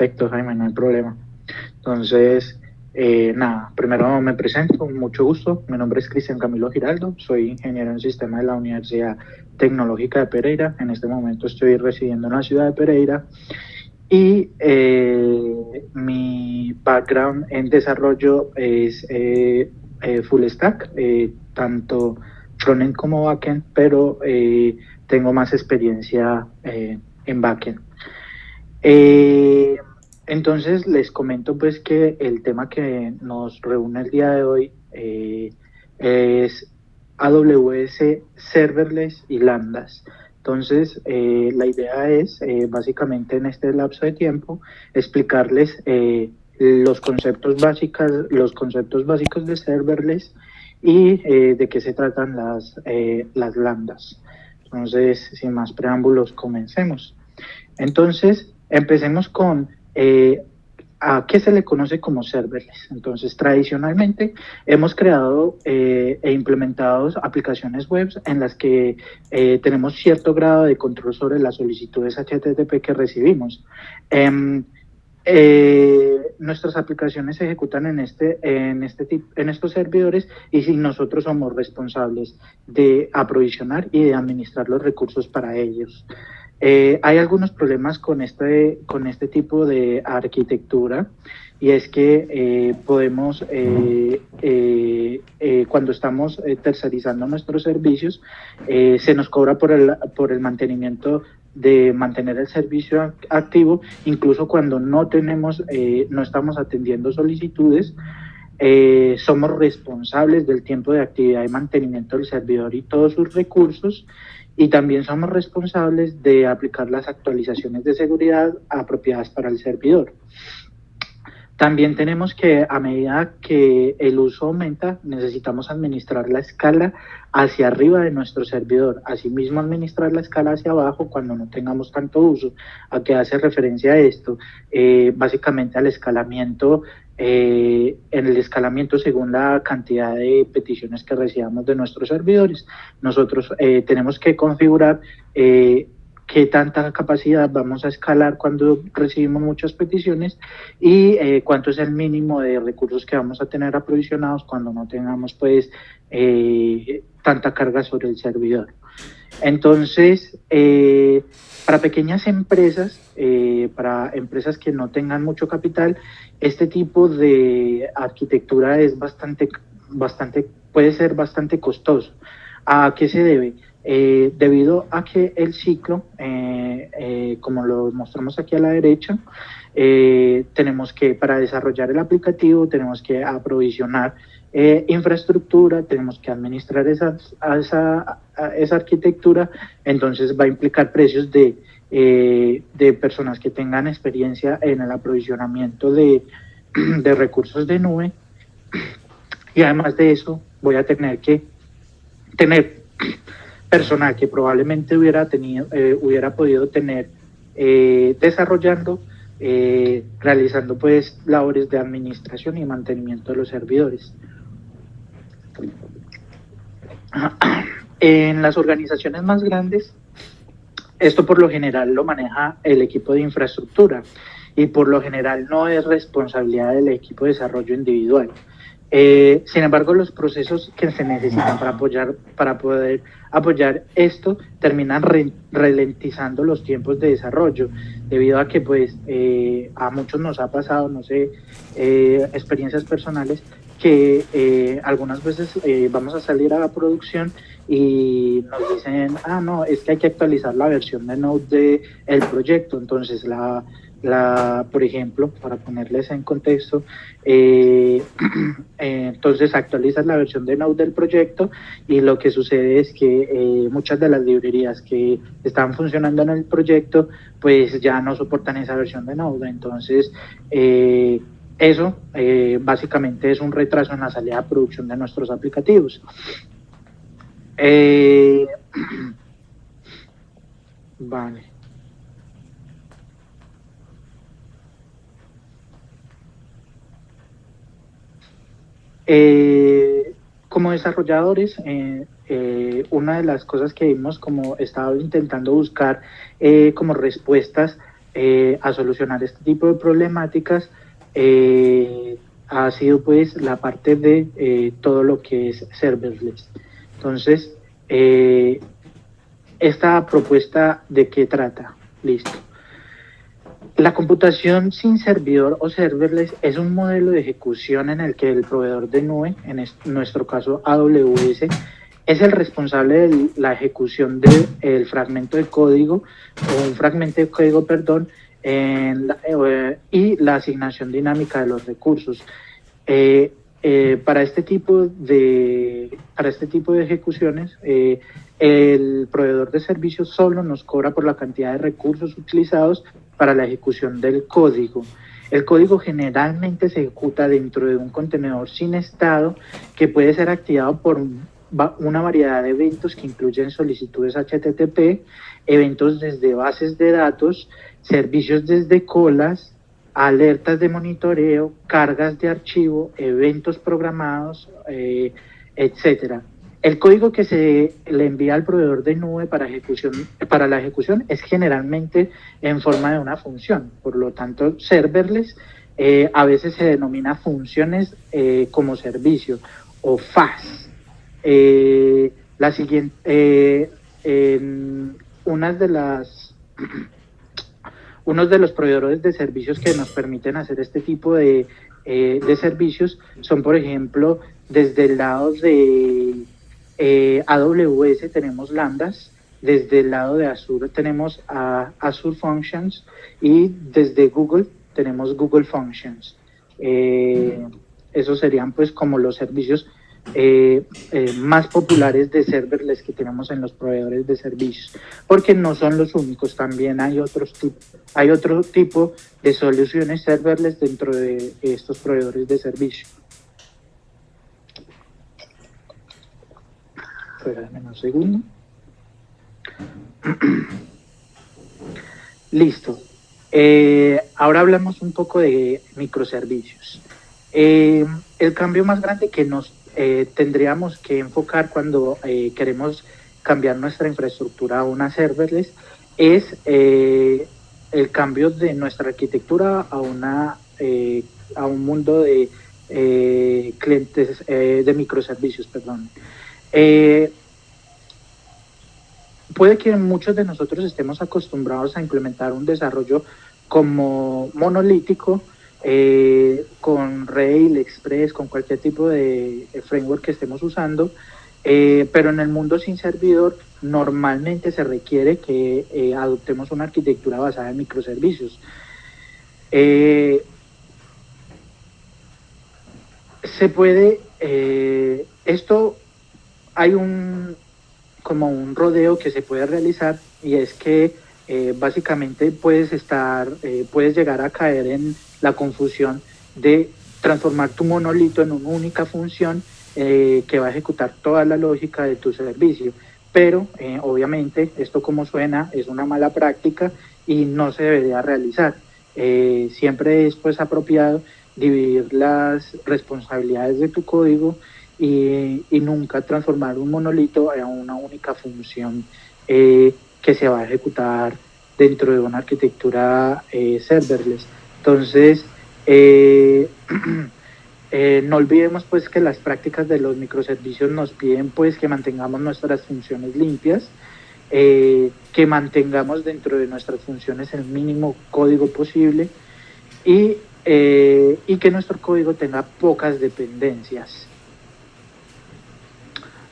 Perfecto, Jaime, no hay problema. Entonces, nada, primero me presento, con mucho gusto. Mi nombre es Cristian Camilo Giraldo, soy ingeniero en sistema de la Universidad Tecnológica de Pereira. En este momento estoy residiendo en la ciudad de Pereira y mi background en desarrollo es full stack, tanto frontend como backend, pero tengo más experiencia en backend. Eh, entonces les comento pues que el tema que nos reúne el día de hoy es AWS Serverless y Lambdas. Entonces la idea es básicamente en este lapso de tiempo explicarles los conceptos básicos de serverless y de qué se tratan las lambdas. Entonces, sin más preámbulos, comencemos. Entonces, empecemos con a qué se le conoce como serverless. Entonces, tradicionalmente hemos creado e implementado aplicaciones web en las que tenemos cierto grado de control sobre las solicitudes HTTP que recibimos. Nuestras aplicaciones se ejecutan en estos servidores y si nosotros somos responsables de aprovisionar y de administrar los recursos para ellos. Hay algunos problemas con este tipo de arquitectura y es que cuando estamos tercerizando nuestros servicios, se nos cobra por el mantenimiento de mantener el servicio activo, incluso cuando no estamos atendiendo solicitudes. Somos responsables del tiempo de actividad y mantenimiento del servidor y todos sus recursos, y también somos responsables de aplicar las actualizaciones de seguridad apropiadas para el servidor. También tenemos que, a medida que el uso aumenta, necesitamos administrar la escala hacia arriba de nuestro servidor, asimismo administrar la escala hacia abajo cuando no tengamos tanto uso. ¿A qué hace referencia esto? Básicamente al escalamiento, en el escalamiento según la cantidad de peticiones que recibamos de nuestros servidores. Nosotros tenemos que configurar qué tanta capacidad vamos a escalar cuando recibimos muchas peticiones y cuánto es el mínimo de recursos que vamos a tener aprovisionados cuando no tengamos pues tanta carga sobre el servidor. Entonces, para pequeñas empresas, para empresas que no tengan mucho capital, este tipo de arquitectura es puede ser bastante costoso. ¿A qué se debe? Debido a que el ciclo, como lo mostramos aquí a la derecha, tenemos que, para desarrollar el aplicativo, tenemos que aprovisionar infraestructura, tenemos que administrar esa arquitectura, entonces va a implicar precios de personas que tengan experiencia en el aprovisionamiento de recursos de nube, y además de eso voy a tener que tener personal que probablemente hubiera podido tener desarrollando, realizando pues labores de administración y mantenimiento de los servidores. En las organizaciones más grandes, esto por lo general lo maneja el equipo de infraestructura y por lo general no es responsabilidad del equipo de desarrollo individual. Sin embargo, los procesos que se necesitan para poder apoyar esto terminan ralentizando los tiempos de desarrollo, debido a que pues a muchos nos ha pasado, no sé, experiencias personales, que algunas veces vamos a salir a la producción y nos dicen, no, es que hay que actualizar la versión de Node del proyecto. Entonces por ejemplo, para ponerles en contexto, entonces actualizas la versión de Node del proyecto y lo que sucede es que muchas de las librerías que están funcionando en el proyecto pues ya no soportan esa versión de Node. Entonces eso básicamente es un retraso en la salida a producción de nuestros aplicativos. Vale. Como desarrolladores, una de las cosas que hemos como estado intentando buscar como respuestas a solucionar este tipo de problemáticas ha sido pues la parte de todo lo que es serverless. Entonces, esta propuesta, ¿de qué trata? Listo. La computación sin servidor o serverless es un modelo de ejecución en el que el proveedor de nube, en nuestro caso AWS, es el responsable de la ejecución del fragmento de código, o un fragmento de código, perdón, y la asignación dinámica de los recursos. Para este tipo de ejecuciones, el proveedor de servicios solo nos cobra por la cantidad de recursos utilizados para la ejecución del código. El código generalmente se ejecuta dentro de un contenedor sin estado que puede ser activado por una variedad de eventos que incluyen solicitudes HTTP, eventos desde bases de datos, servicios desde colas, alertas de monitoreo, cargas de archivo, eventos programados, etcétera. El código que se le envía al proveedor de nube para la ejecución es generalmente en forma de una función. Por lo tanto, serverless a veces se denomina funciones como servicio o FAS. La siguiente, unas de las unos de los proveedores de servicios que nos permiten hacer este tipo de servicios son, por ejemplo, desde el lado de AWS tenemos Lambdas, desde el lado de Azure tenemos Azure Functions y desde Google tenemos Google Functions. Esos serían pues como los servicios más populares de serverless que tenemos en los proveedores de servicios, porque no son los únicos, también hay otro tipo de soluciones serverless dentro de estos proveedores de servicios. Espérame un segundo. Listo. Ahora hablamos un poco de microservicios. El cambio más grande que nos tendríamos que enfocar cuando queremos cambiar nuestra infraestructura a una serverless es el cambio de nuestra arquitectura a un mundo de clientes de microservicios, perdón. Puede que muchos de nosotros estemos acostumbrados a implementar un desarrollo como monolítico, con Rails, Express, con cualquier tipo de framework que estemos usando, pero en el mundo sin servidor normalmente se requiere que adoptemos una arquitectura basada en microservicios. Se puede, esto hay como un rodeo que se puede realizar, y es que básicamente puedes llegar a caer en la confusión de transformar tu monolito en una única función que va a ejecutar toda la lógica de tu servicio. Pero obviamente esto, como suena, es una mala práctica y no se debería realizar. Siempre es pues apropiado dividir las responsabilidades de tu código y nunca transformar un monolito en una única función que se va a ejecutar dentro de una arquitectura serverless. Entonces, no olvidemos pues que las prácticas de los microservicios nos piden pues que mantengamos nuestras funciones limpias, que mantengamos dentro de nuestras funciones el mínimo código posible y que nuestro código tenga pocas dependencias.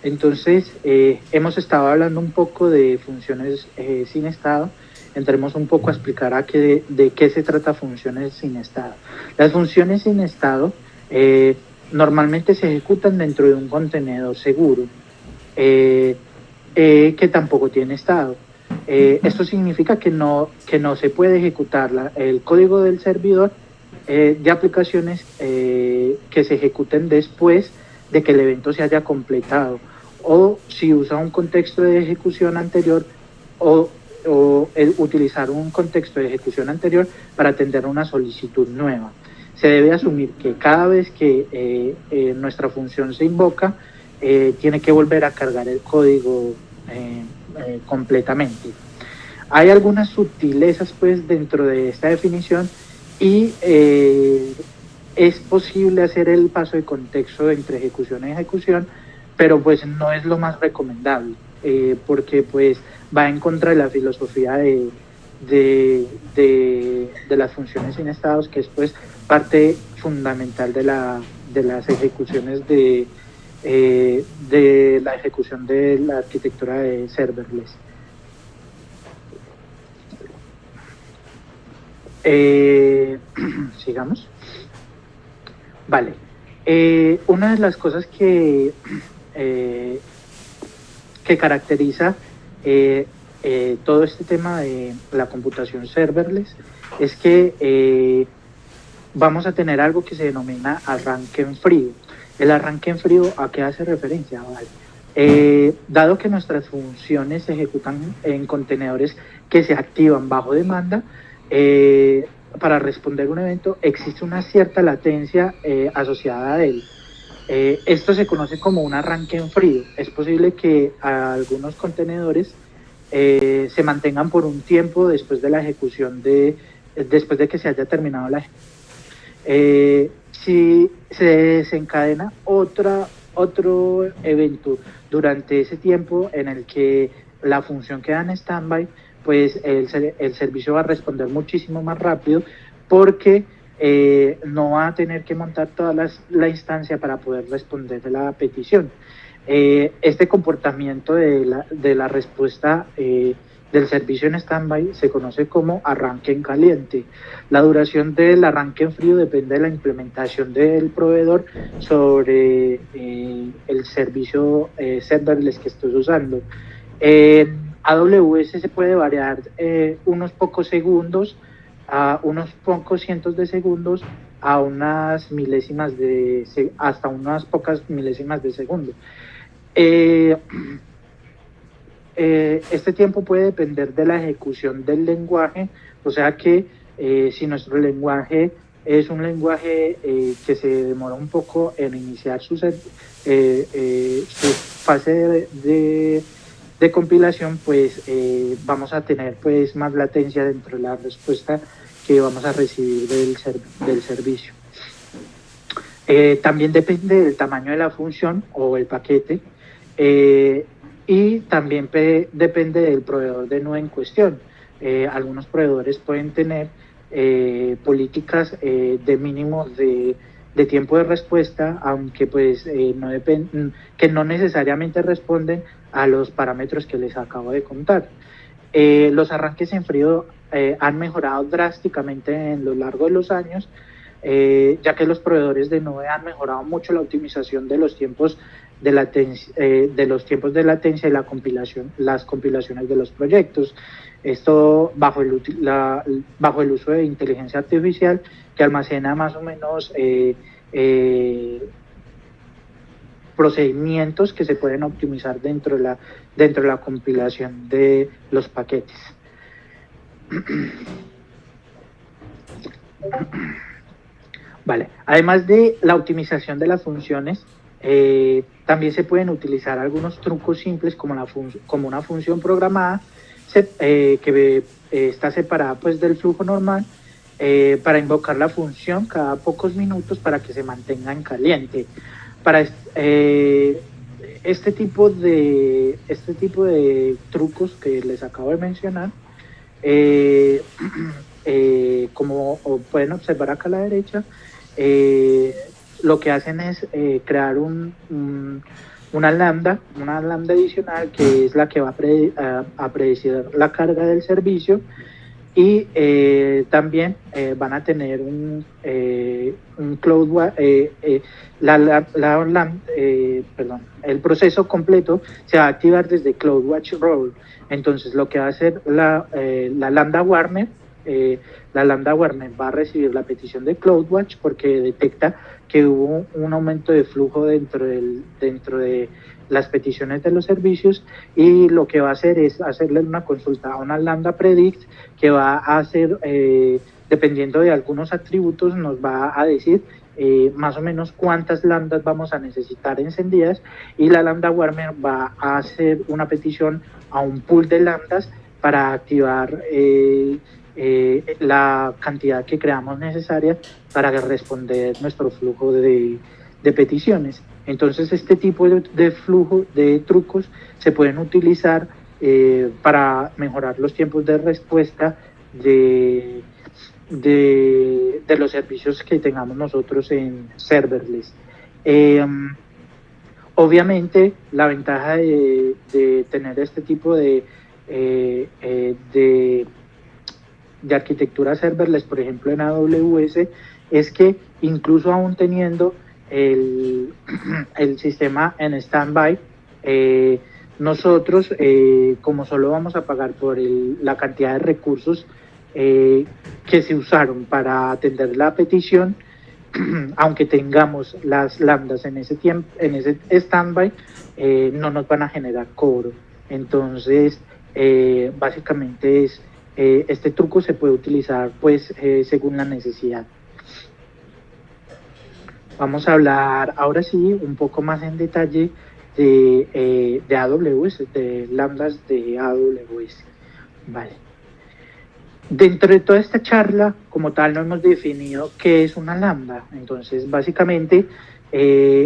Entonces, hemos estado hablando un poco de funciones sin estado. Entremos un poco a explicar de qué se trata funciones sin estado. Las funciones sin estado normalmente se ejecutan dentro de un contenedor seguro que tampoco tiene estado. Esto significa que no se puede ejecutar el código del servidor de aplicaciones que se ejecuten después de que el evento se haya completado, o si usa un contexto de ejecución anterior o utilizar un contexto de ejecución anterior para atender una solicitud nueva. Se debe asumir que cada vez que nuestra función se invoca, tiene que volver a cargar el código completamente. Hay algunas sutilezas pues dentro de esta definición y es posible hacer el paso de contexto entre ejecución y ejecución, pero pues no es lo más recomendable, porque pues va en contra de la filosofía de las funciones sin estados, que es pues parte fundamental de las ejecuciones de la ejecución de la arquitectura de serverless. Sigamos. Vale. Una de las cosas que caracteriza todo este tema de la computación serverless es que vamos a tener algo que se denomina arranque en frío. El arranque en frío, ¿a qué hace referencia? Vale. Dado que nuestras funciones se ejecutan en contenedores que se activan bajo demanda, para responder un evento existe una cierta latencia asociada a él. Esto se conoce como un arranque en frío. Es posible que algunos contenedores se mantengan por un tiempo después de la ejecución después de que se haya terminado la ejecución. Si se desencadena otro evento durante ese tiempo en el que la función queda en standby, pues el servicio va a responder muchísimo más rápido porque no va a tener que montar toda la instancia para poder responder la petición. Este comportamiento de la respuesta del servicio en standby se conoce como arranque en caliente. La duración del arranque en frío depende de la implementación del proveedor sobre el servicio serverless que estés usando. AWS se puede variar unos pocos segundos a unos pocos cientos de segundos a unas milésimas hasta unas pocas milésimas de segundo. Este tiempo puede depender de la ejecución del lenguaje, o sea que si nuestro lenguaje es un lenguaje que se demora un poco en iniciar su fase de compilación, pues vamos a tener pues más latencia dentro de la respuesta que vamos a recibir del servicio. También depende del tamaño de la función o el paquete y también depende del proveedor de nube en cuestión. Algunos proveedores pueden tener políticas de mínimos de tiempo de respuesta, aunque pues que no necesariamente responden a los parámetros que les acabo de contar. Los arranques en frío han mejorado drásticamente en lo largo de los años, ya que los proveedores de nube han mejorado mucho la optimización de los tiempos de latencia, y las compilaciones de los proyectos. Esto bajo el uso de inteligencia artificial, que almacena más o menos procedimientos que se pueden optimizar dentro de la compilación de los paquetes. Vale. Además de la optimización de las funciones, también se pueden utilizar algunos trucos simples como una función programada que está separada pues del flujo normal para invocar la función cada pocos minutos para que se mantenga en caliente. Para este tipo de trucos que les acabo de mencionar, como pueden observar acá a la derecha, lo que hacen es crear una lambda adicional que es la que va a predecir la carga del servicio, y también van a tener un CloudWatch, el proceso completo se va a activar desde CloudWatch Role. Entonces lo que va a hacer la Lambda Warner, va a recibir la petición de CloudWatch porque detecta que hubo un aumento de flujo dentro de las peticiones de los servicios, y lo que va a hacer es hacerle una consulta a una Lambda Predict que va a hacer, dependiendo de algunos atributos, nos va a decir más o menos cuántas lambdas vamos a necesitar encendidas, y la Lambda Warmer va a hacer una petición a un pool de lambdas para activar la cantidad que creamos necesaria para responder nuestro flujo de peticiones. Entonces, este tipo de flujo de trucos se pueden utilizar para mejorar los tiempos de respuesta de los servicios que tengamos nosotros en serverless. Obviamente, la ventaja de tener este tipo de arquitectura serverless, por ejemplo en AWS, es que incluso aún teniendo el sistema en standby, nosotros, como solo vamos a pagar por la cantidad de recursos que se usaron para atender la petición, aunque tengamos las lambdas en ese tiempo, en ese standby, no nos van a generar cobro. Entonces, básicamente este truco se puede utilizar pues según la necesidad. Vamos a hablar ahora sí un poco más en detalle de AWS, de lambdas de AWS. Vale. Dentro de toda esta charla, como tal, no hemos definido qué es una lambda. Entonces, básicamente,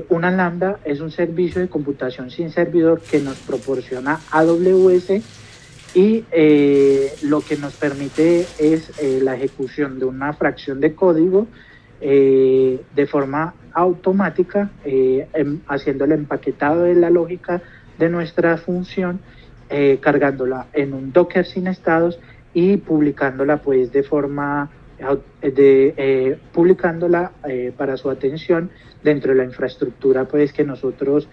una lambda es un servicio de computación sin servidor que nos proporciona AWS y lo que nos permite es la ejecución de una fracción de código de forma automática, haciendo el empaquetado de la lógica de nuestra función, cargándola en un Docker sin estados y publicándola pues de forma publicándola para su atención dentro de la infraestructura pues que nosotros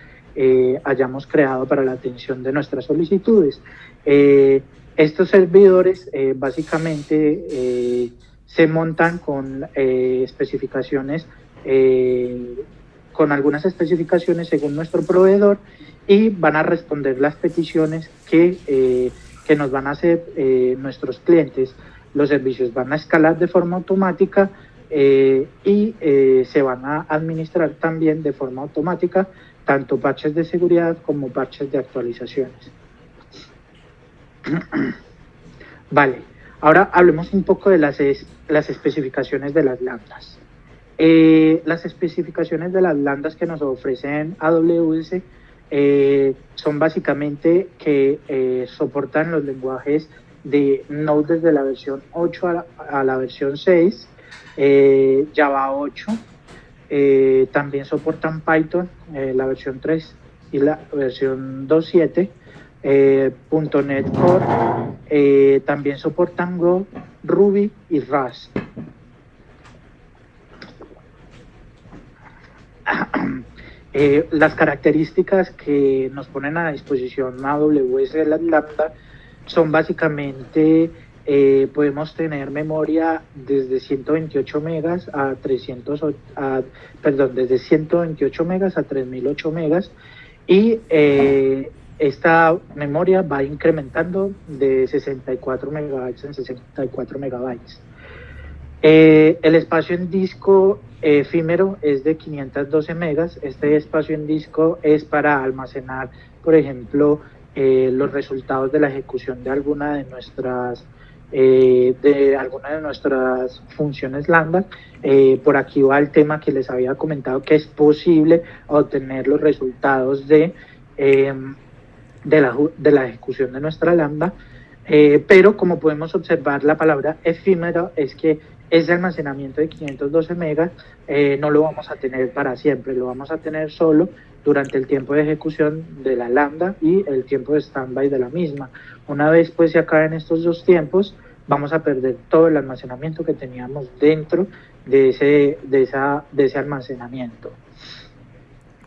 hayamos creado para la atención de nuestras solicitudes. Estos servidores básicamente se montan con especificaciones, con algunas especificaciones según nuestro proveedor, y van a responder las peticiones que nos van a hacer nuestros clientes. Los servicios van a escalar de forma automática y se van a administrar también de forma automática tanto parches de seguridad como parches de actualizaciones. Vale, ahora hablemos un poco de las especificaciones de las lambdas. Las especificaciones de las lambdas que nos ofrecen AWS son básicamente que soportan los lenguajes de Node desde la versión 8 a la versión 6, Java 8, también soportan Python, la versión 3 y la versión 2.7, .NET Core, también soportan Go, Ruby y Rust. Las características que nos ponen a disposición AWS de la lambda son básicamente, podemos tener memoria desde 128 megas a 128 megas a 3008 megas, y esta memoria va incrementando de 64 megabytes en 64 megabytes. El espacio en disco efímero es de 512 megas. Este espacio en disco es para almacenar, por ejemplo, los resultados de la ejecución de alguna de nuestras funciones lambda. Por aquí va el tema que les había comentado, que es posible obtener los resultados de la ejecución de nuestra lambda, pero como podemos observar, la palabra efímero es que ese almacenamiento de 512 megas no lo vamos a tener para siempre, lo vamos a tener solo durante el tiempo de ejecución de la lambda y el tiempo de standby de la misma. Una vez pues se acaben estos dos tiempos, vamos a perder todo el almacenamiento que teníamos dentro de ese almacenamiento.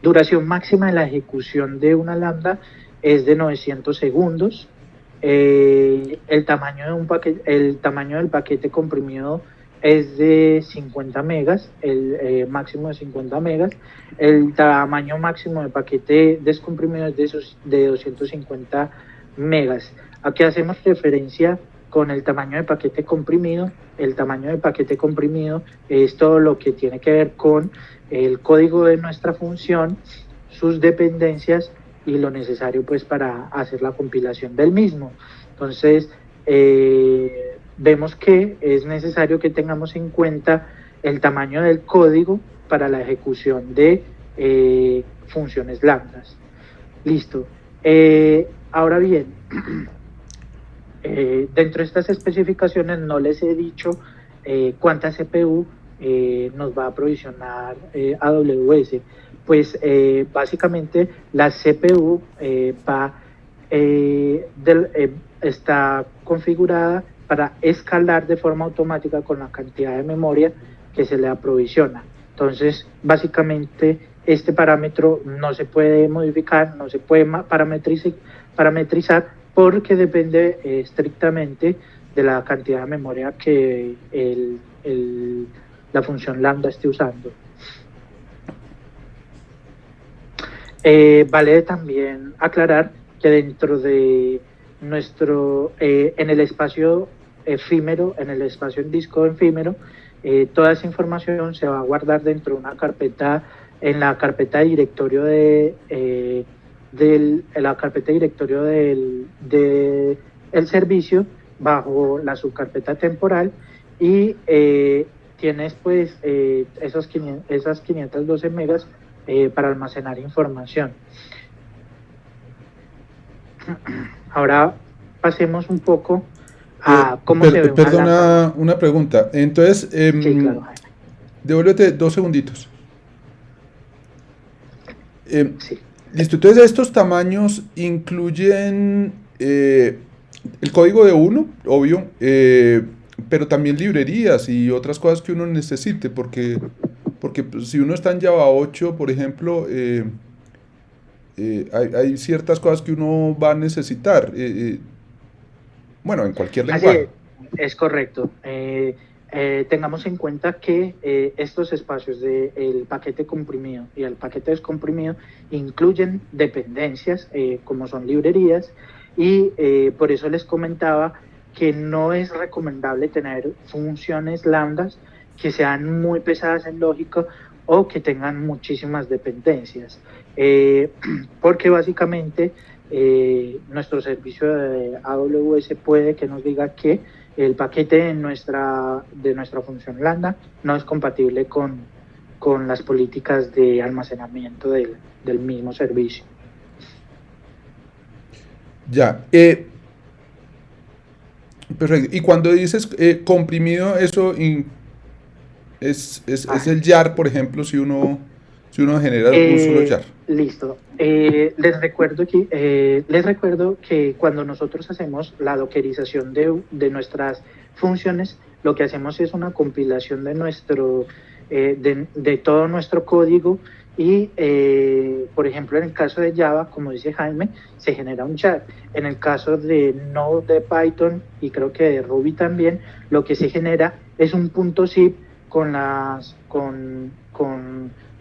Duración máxima de la ejecución de una lambda es de 900 segundos. El tamaño del paquete comprimido es de 50 megas, el máximo de 50 megas. El tamaño máximo del paquete descomprimido es de 250 megas. Aquí hacemos referencia con el tamaño de paquete comprimido. El tamaño de paquete comprimido es todo lo que tiene que ver con el código de nuestra función, sus dependencias y lo necesario pues para hacer la compilación del mismo. Entonces, vemos que es necesario que tengamos en cuenta el tamaño del código para la ejecución de funciones lambdas. Listo. Ahora bien, dentro de estas especificaciones no les he dicho cuánta CPU nos va a provisionar AWS. Pues básicamente la CPU está configurada para escalar de forma automática con la cantidad de memoria que se le aprovisiona. Entonces, básicamente, este parámetro no se puede modificar, no se puede parametrizar porque depende estrictamente de la cantidad de memoria que la función lambda esté usando. Vale también aclarar que dentro de en el espacio efímero, en el espacio en disco efímero, toda esa información se va a guardar dentro de una carpeta, en la carpeta de directorio del servicio, bajo la subcarpeta temporal, y tienes pues esas 512 megas para almacenar información. Ahora pasemos un poco a cómo se ve una Perdona, una pregunta. Entonces, sí, claro, Jaime. Devuélvete 2 segunditos. Sí. Listo, entonces estos tamaños incluyen el código de uno, obvio, pero también librerías y otras cosas que uno necesite, porque pues, si uno está en Java 8, por ejemplo, hay ciertas cosas que uno va a necesitar, bueno, en cualquier Así lenguaje. es correcto. Tengamos en cuenta que estos espacios del paquete comprimido y el paquete descomprimido incluyen dependencias como son librerías, y por eso les comentaba que no es recomendable tener funciones lambdas que sean muy pesadas en lógica o que tengan muchísimas dependencias, porque básicamente nuestro servicio de AWS puede que nos diga que el paquete de nuestra función lambda no es compatible con las políticas de almacenamiento del mismo servicio. Ya. Perfecto. Y cuando dices comprimido, eso es el jar, por ejemplo, si uno genera un solo jar. Listo. Les recuerdo que cuando nosotros hacemos la dockerización de nuestras funciones, lo que hacemos es una compilación de todo nuestro código, y, por ejemplo, en el caso de Java, como dice Jaime, se genera un jar. En el caso de Node, de Python y creo que de Ruby también, lo que se genera es un .zip con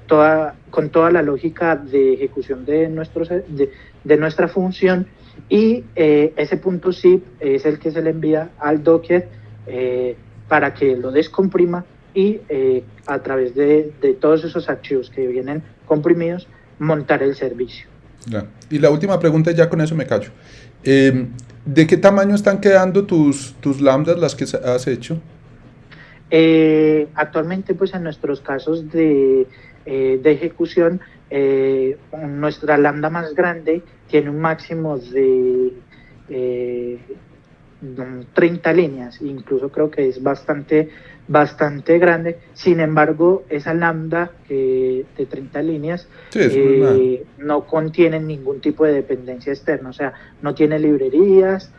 toda la lógica de ejecución de nuestra función, y ese .zip es el que se le envía al Docker para que lo descomprima, y a través de todos esos archivos que vienen comprimidos, montar el servicio. Ya. Y la última pregunta, ya con eso me callo. ¿De qué tamaño están quedando tus lambdas, las que has hecho? Actualmente, pues en nuestros casos de ejecución, nuestra lambda más grande tiene un máximo de 30 líneas, incluso creo que es bastante grande. Sin embargo, esa lambda de 30 líneas Sí, no contiene ningún tipo de dependencia externa, o sea, no tiene librerías,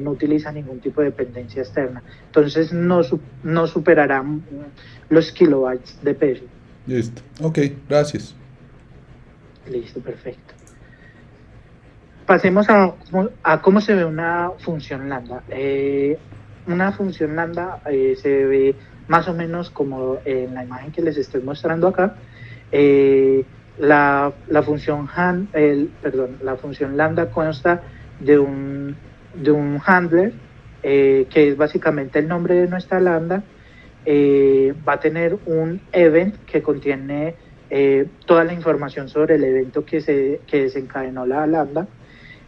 no utiliza ningún tipo de dependencia externa. Entonces no superará los kilobytes de peso. Listo. Ok, gracias. Listo, perfecto. Pasemos a cómo se ve una función lambda. Una función lambda se ve más o menos como en la imagen que les estoy mostrando acá. La función lambda consta de un handler, que es básicamente el nombre de nuestra lambda. Va a tener un event que contiene toda la información sobre el evento que desencadenó la lambda.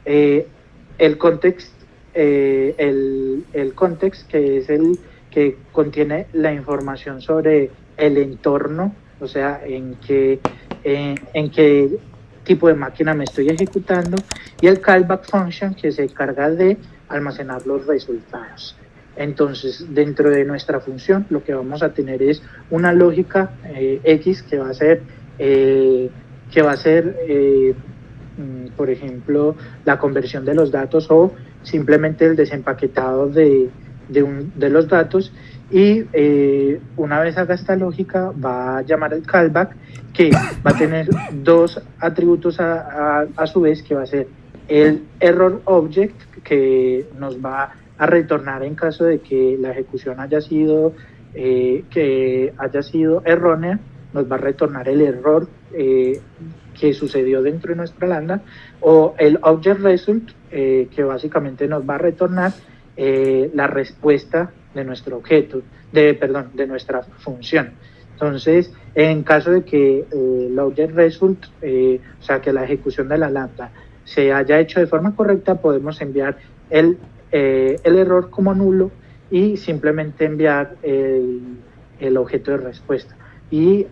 El context el context, que es el que contiene la información sobre el entorno, o sea, en qué tipo de máquina me estoy ejecutando, y el callback function, que se encarga de almacenar los resultados. Entonces, dentro de nuestra función, lo que vamos a tener es una lógica X que va a ser, por ejemplo, la conversión de los datos o simplemente el desempaquetado de los datos. Y una vez haga esta lógica, va a llamar el callback, que va a tener dos atributos a su vez, que va a ser el error object, que nos va a retornar en caso de que la ejecución haya sido errónea, nos va a retornar el error que sucedió dentro de nuestra lambda, o el object result, que básicamente nos va a retornar la respuesta de nuestro objeto, de nuestra función. Entonces, en caso de que el object result, o sea, que la ejecución de la lambda se haya hecho de forma correcta, podemos enviar el error como nulo y simplemente enviar el objeto de respuesta. Y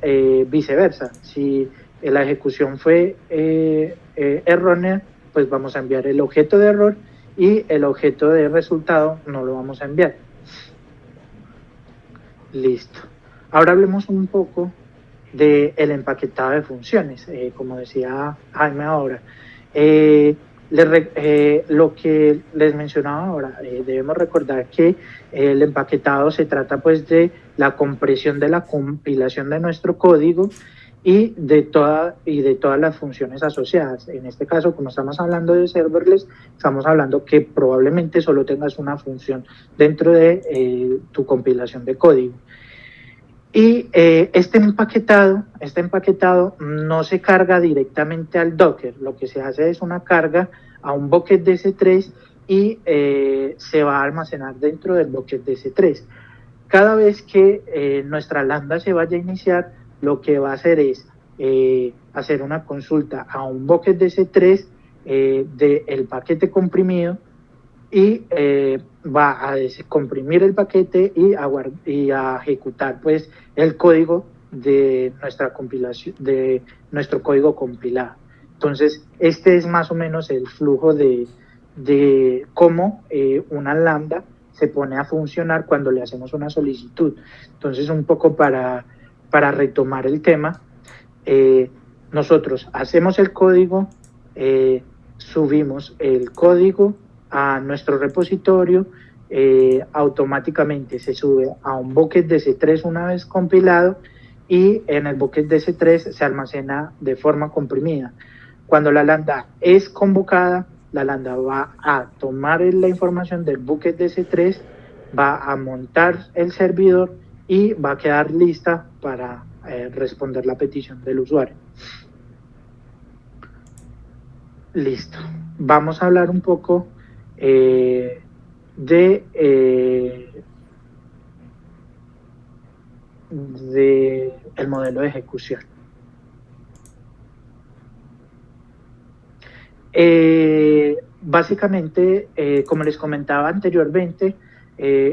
viceversa, si la ejecución fue errónea, pues vamos a enviar el objeto de error y el objeto de resultado no lo vamos a enviar. Listo. Ahora hablemos un poco del empaquetado de funciones, como decía Jaime ahora. Lo que les mencionaba ahora, debemos recordar que el empaquetado se trata pues de la compresión de la compilación de nuestro código y de todas las funciones asociadas. En este caso, como estamos hablando de serverless, estamos hablando que probablemente solo tengas una función dentro de tu compilación de código. Y este empaquetado no se carga directamente al Docker. Lo que se hace es una carga a un bucket de S3 y se va a almacenar dentro del bucket de S3. Cada vez que nuestra lambda se vaya a iniciar, lo que va a hacer es hacer una consulta a un bucket de S3 del paquete comprimido, y va a descomprimir el paquete y a ejecutar pues el código de nuestra compilación, de nuestro código compilado. Entonces, este es más o menos el flujo de cómo una lambda se pone a funcionar cuando le hacemos una solicitud. Entonces, un poco para retomar el tema, nosotros hacemos el código, subimos el código a nuestro repositorio, automáticamente se sube a un bucket de S3 una vez compilado, y en el bucket de S3 se almacena de forma comprimida. Cuando la lambda es convocada, la lambda va a tomar la información del bucket de S3, va a montar el servidor y va a quedar lista para responder la petición del usuario. Listo. Vamos a hablar un poco del modelo de ejecución. Básicamente, como les comentaba anteriormente,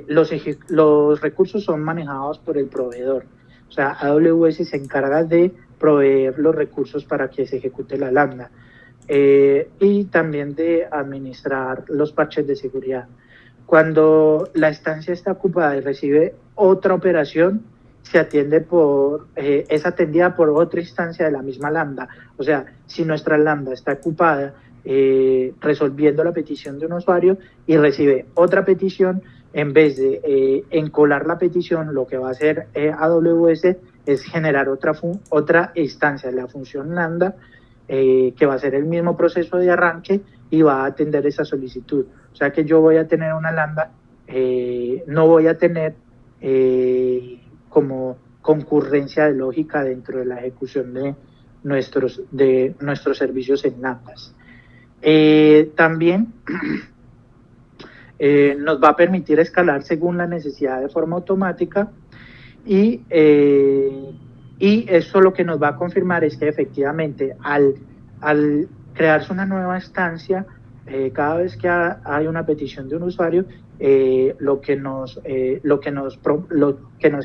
los recursos son manejados por el proveedor. O sea, AWS se encarga de proveer los recursos para que se ejecute la lambda. Y también de administrar los parches de seguridad. Cuando la estancia está ocupada y recibe otra operación, se atiende es atendida por otra instancia de la misma lambda. O sea, si nuestra lambda está ocupada resolviendo la petición de un usuario y recibe otra petición, en vez de encolar la petición, lo que va a hacer AWS es generar otra instancia de la función lambda, que va a ser el mismo proceso de arranque y va a atender esa solicitud. O sea que yo voy a tener una lambda, no voy a tener como concurrencia de lógica dentro de la ejecución de nuestros servicios en lambdas. También nos va a permitir escalar según la necesidad de forma automática, y eso lo que nos va a confirmar es que efectivamente al crearse una nueva instancia, cada vez que hay una petición de un usuario, lo que nos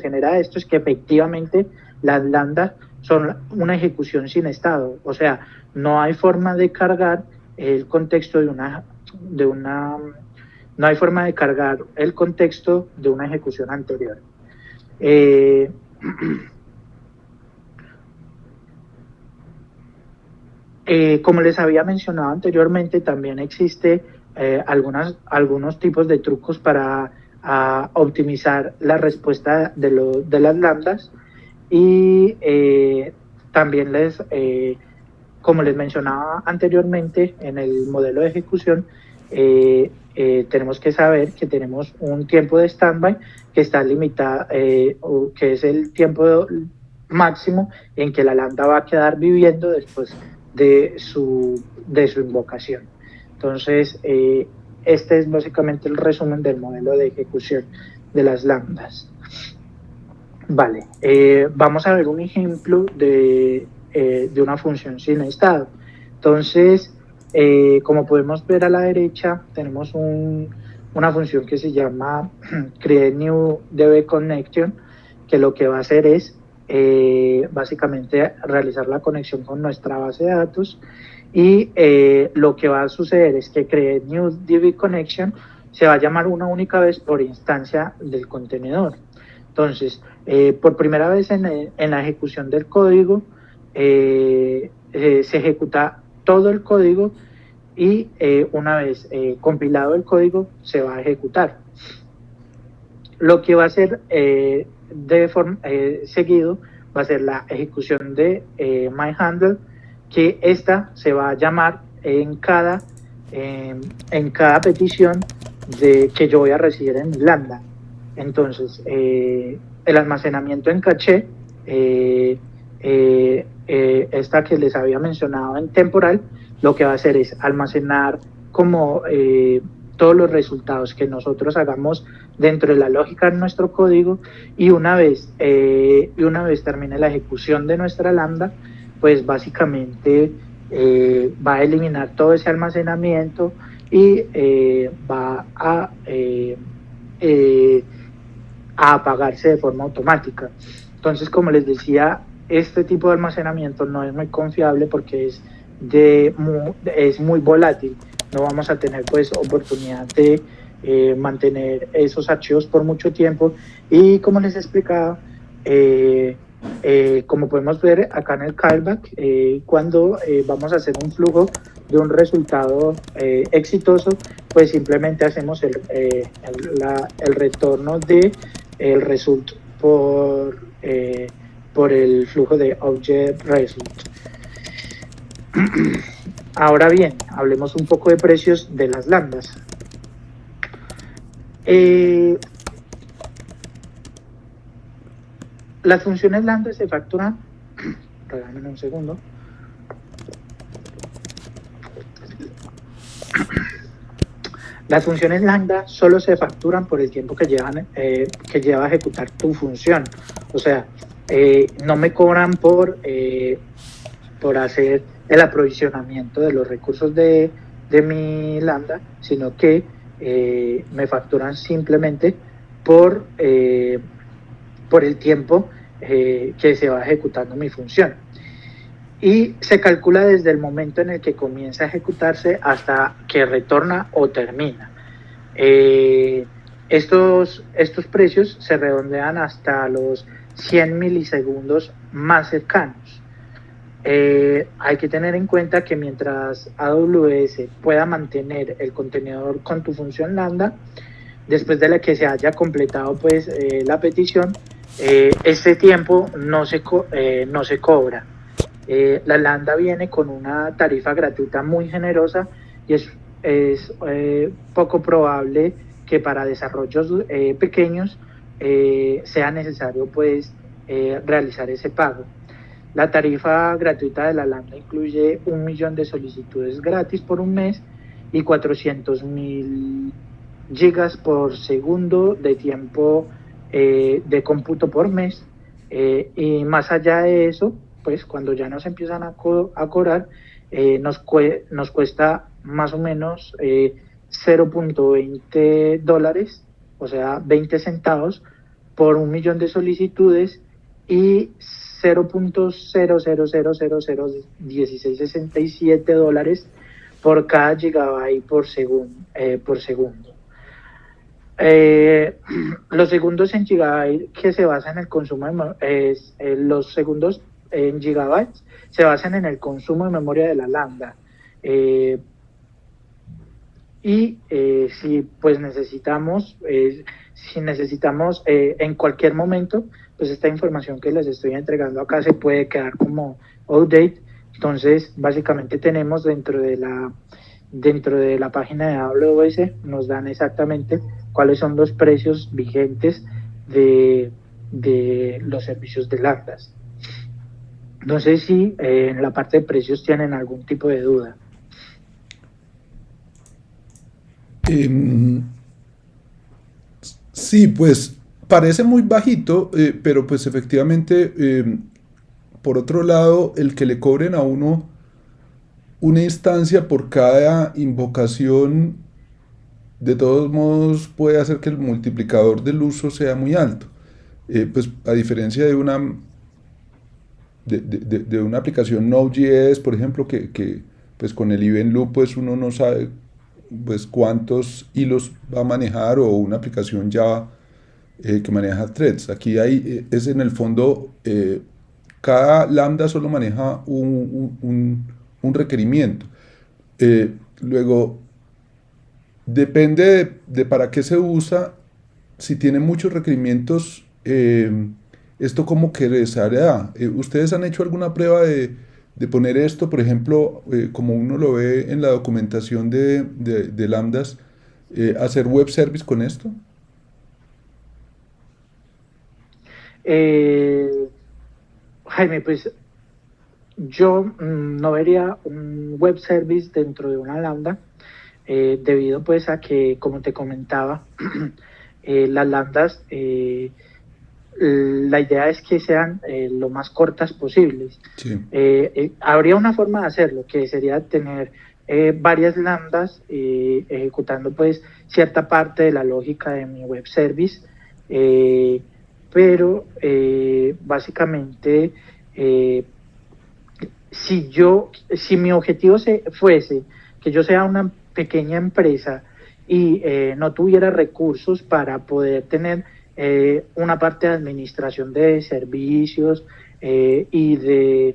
genera esto es que efectivamente las lambdas son una ejecución sin estado, o sea, no hay forma de cargar el contexto de una no hay forma de cargar el contexto de una ejecución anterior. Eh, como les había mencionado anteriormente, también existe algunos tipos de trucos para optimizar la respuesta de las lambdas y también como les mencionaba anteriormente en el modelo de ejecución, tenemos que saber que tenemos un tiempo de standby que está limitado, que es el tiempo máximo en que la lambda va a quedar viviendo después de su invocación. Entonces, este es básicamente el resumen del modelo de ejecución de las lambdas. Vale, vamos a ver un ejemplo de una función sin estado. Entonces, como podemos ver a la derecha, tenemos una función que se llama create new DB connection, que lo que va a hacer es básicamente realizar la conexión con nuestra base de datos y lo que va a suceder es que create new DB connection se va a llamar una única vez por instancia del contenedor. Entonces, por primera vez en la ejecución del código, se ejecuta todo el código y una vez compilado el código, se va a ejecutar. Lo que va a ser seguido va a ser la ejecución de myHandle, que esta se va a llamar en cada petición que yo voy a recibir en mi lambda. Entonces, el almacenamiento en caché, esta que les había mencionado en temporal, lo que va a hacer es almacenar como todos los resultados que nosotros hagamos dentro de la lógica de nuestro código y una vez termine la ejecución de nuestra lambda, pues básicamente va a eliminar todo ese almacenamiento y va a apagarse de forma automática. Entonces, como les decía, este tipo de almacenamiento no es muy confiable porque es muy volátil. No vamos a tener pues oportunidad de mantener esos archivos por mucho tiempo y como les explicaba, como podemos ver acá en el callback, cuando vamos a hacer un flujo de un resultado exitoso, pues simplemente hacemos el retorno de el result por el flujo de object result. Ahora bien, hablemos un poco de precios de las lambdas. Las funciones lambda se facturan, regálame un segundo. Las funciones lambda solo se facturan por el tiempo que lleva a ejecutar tu función. O sea, no me cobran por hacer el aprovisionamiento de los recursos de mi lambda, sino que me facturan simplemente por el tiempo que se va ejecutando mi función. Y se calcula desde el momento en el que comienza a ejecutarse hasta que retorna o termina. Estos precios se redondean hasta los 100 milisegundos más cercanos. Hay que tener en cuenta que mientras AWS pueda mantener el contenedor con tu función lambda, después de la que se haya completado pues la petición, este tiempo no se cobra. La lambda viene con una tarifa gratuita muy generosa y es poco probable que para desarrollos pequeños sea necesario pues realizar ese pago. La tarifa gratuita de la lambda incluye 1 millón de solicitudes gratis por un mes y 400.000 gigas por segundo de tiempo de cómputo por mes, y más allá de eso, pues cuando ya nos empiezan a cobrar, nos cuesta más o menos 0.20 dólares, o sea, 20 centavos por 1 millón de solicitudes y 0.00001667 dólares por cada gigabyte por segundo. Los segundos en gigabyte que se basan en el consumo los segundos en gigabytes se basan en el consumo de memoria de la lambda. Si pues necesitamos en cualquier momento, pues esta información que les estoy entregando acá se puede quedar como outdate. Entonces básicamente tenemos dentro de la página de AWS, nos dan exactamente cuáles son los precios vigentes de los servicios de lambdas. No sé si en la parte de precios tienen algún tipo de duda. Sí, pues parece muy bajito, pero pues efectivamente, por otro lado, el que le cobren a uno una instancia por cada invocación, de todos modos puede hacer que el multiplicador del uso sea muy alto. Pues a diferencia de una aplicación Node.js, por ejemplo, que pues con el event loop pues uno no sabe pues cuántos hilos va a manejar, o una aplicación Java que maneja threads. Aquí es en el fondo, cada lambda solo maneja un requerimiento. Luego, depende de para qué se usa. Si tiene muchos requerimientos, esto como que les hará. ¿Ustedes han hecho alguna prueba de poner esto, por ejemplo, como uno lo ve en la documentación de lambdas, hacer web service con esto? Jaime, pues yo no vería un web service dentro de una lambda, debido pues a que, como te comentaba, las lambdas, la idea es que sean lo más cortas posibles. Sí. Habría una forma de hacerlo, que sería tener varias lambdas ejecutando pues cierta parte de la lógica de mi web service, pero básicamente si mi objetivo fuese que yo sea una pequeña empresa y no tuviera recursos para poder tener una parte de administración de servicios y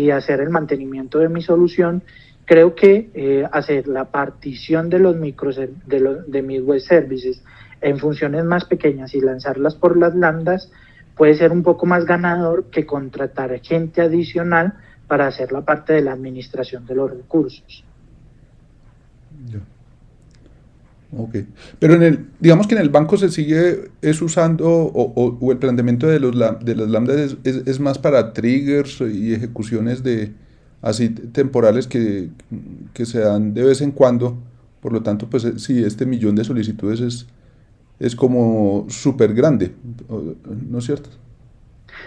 hacer el mantenimiento de mi solución, creo que hacer la partición de los de mis web services en funciones más pequeñas y lanzarlas por las lambdas puede ser un poco más ganador que contratar gente adicional para hacer la parte de la administración de los recursos. Ok. Pero digamos que en el banco se sigue usando, o el planteamiento de las lambdas es más para triggers y ejecuciones así temporales que se dan de vez en cuando. Por lo tanto, pues sí, este millón de solicitudes es como súper grande, ¿no es cierto?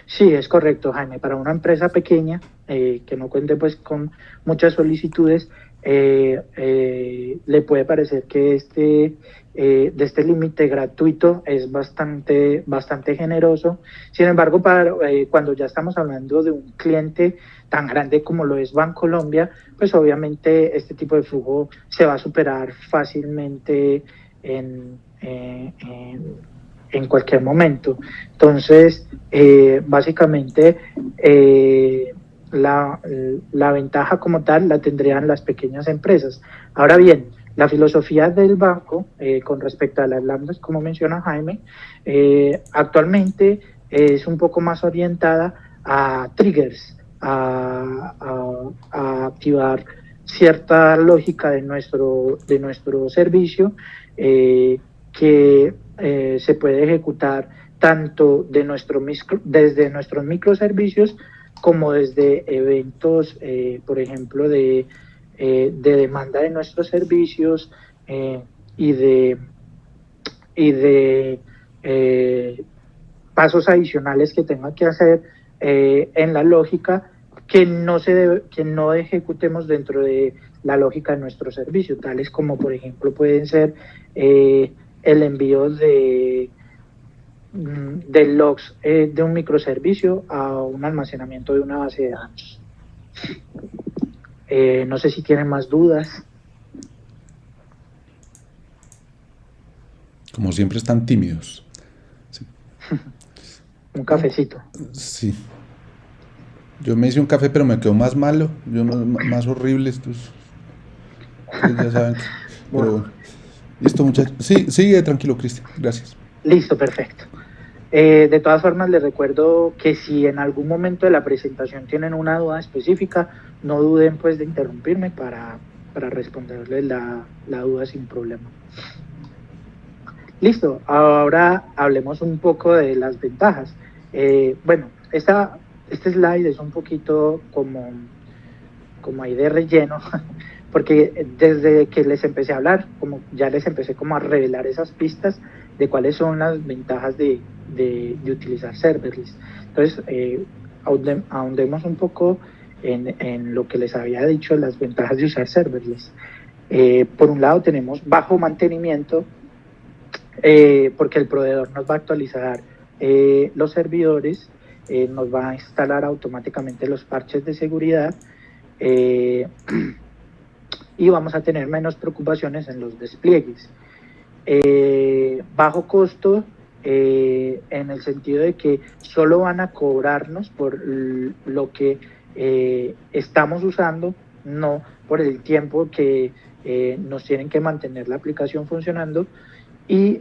Sí, es correcto, Jaime. Para una empresa pequeña que no cuente pues con muchas solicitudes, le puede parecer que de este límite gratuito es bastante generoso. Sin embargo, cuando ya estamos hablando de un cliente tan grande como lo es Bancolombia, pues obviamente este tipo de flujo se va a superar fácilmente en cualquier momento. Entonces, básicamente, la ventaja como tal la tendrían las pequeñas empresas. Ahora bien, la filosofía del banco con respecto a las lambdas, como menciona Jaime, actualmente es un poco más orientada a triggers, a activar cierta lógica de nuestro servicio, que se puede ejecutar tanto desde nuestros microservicios como desde eventos, por ejemplo, de demanda de nuestros servicios, y de pasos adicionales que tenga que hacer en la lógica que no ejecutemos dentro de la lógica de nuestro servicio, tales como por ejemplo pueden ser el envío de logs de un microservicio a un almacenamiento de una base de datos. No sé si tienen más dudas. Como siempre están tímidos. Sí. Un cafecito. Sí. Yo me hice un café, pero me quedó más malo, más horrible. Ustedes ya saben que. Pero bueno. Listo, muchachos. Sí, sigue tranquilo, Cristian. Gracias. Listo, perfecto. De todas formas, les recuerdo que si en algún momento de la presentación tienen una duda específica, no duden pues de interrumpirme para responderles la duda sin problema. Listo, ahora hablemos un poco de las ventajas. Bueno, este slide es un poquito como ahí de relleno, porque desde que les empecé a hablar, como ya les empecé como a revelar esas pistas de cuáles son las ventajas de utilizar serverless. Entonces, ahondemos un poco en lo que les había dicho, las ventajas de usar serverless. Por un lado tenemos bajo mantenimiento, porque el proveedor nos va a actualizar los servidores, nos va a instalar automáticamente los parches de seguridad, y vamos a tener menos preocupaciones en los despliegues. Bajo costo, en el sentido de que solo van a cobrarnos por lo que estamos usando, no por el tiempo que nos tienen que mantener la aplicación funcionando. Y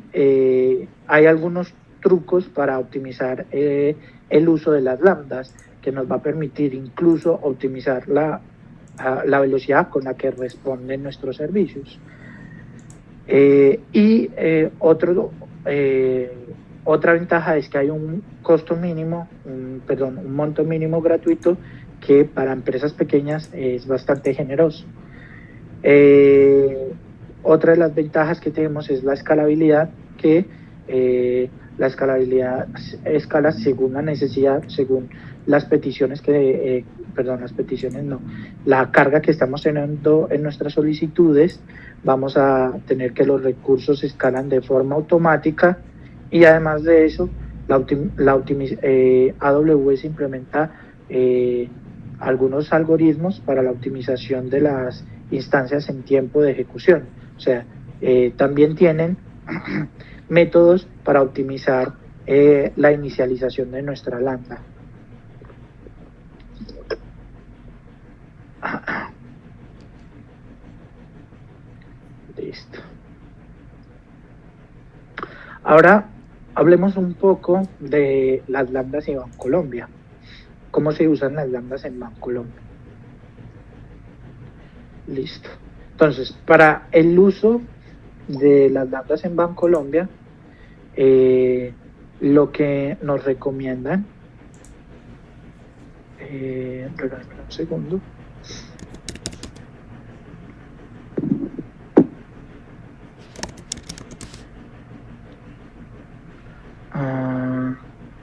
hay algunos trucos para optimizar el uso de las lambdas, que nos va a permitir incluso optimizar la velocidad con la que responden nuestros servicios. Otra ventaja es que hay un costo mínimo, un monto mínimo gratuito que para empresas pequeñas es bastante generoso. Otra de las ventajas que tenemos es la escalabilidad, que la escalabilidad escala según la necesidad, según las peticiones la carga que estamos teniendo en nuestras solicitudes. Vamos a tener que los recursos se escalan de forma automática, y además de eso, AWS implementa algunos algoritmos para la optimización de las instancias en tiempo de ejecución. O sea, también tienen métodos para optimizar la inicialización de nuestra lambda. Listo. Ahora hablemos un poco de las lambdas en Bancolombia. ¿Cómo se usan las lambdas en Bancolombia? Listo. Entonces, para el uso de las lambdas en Bancolombia, lo que nos recomiendan, regálame un segundo.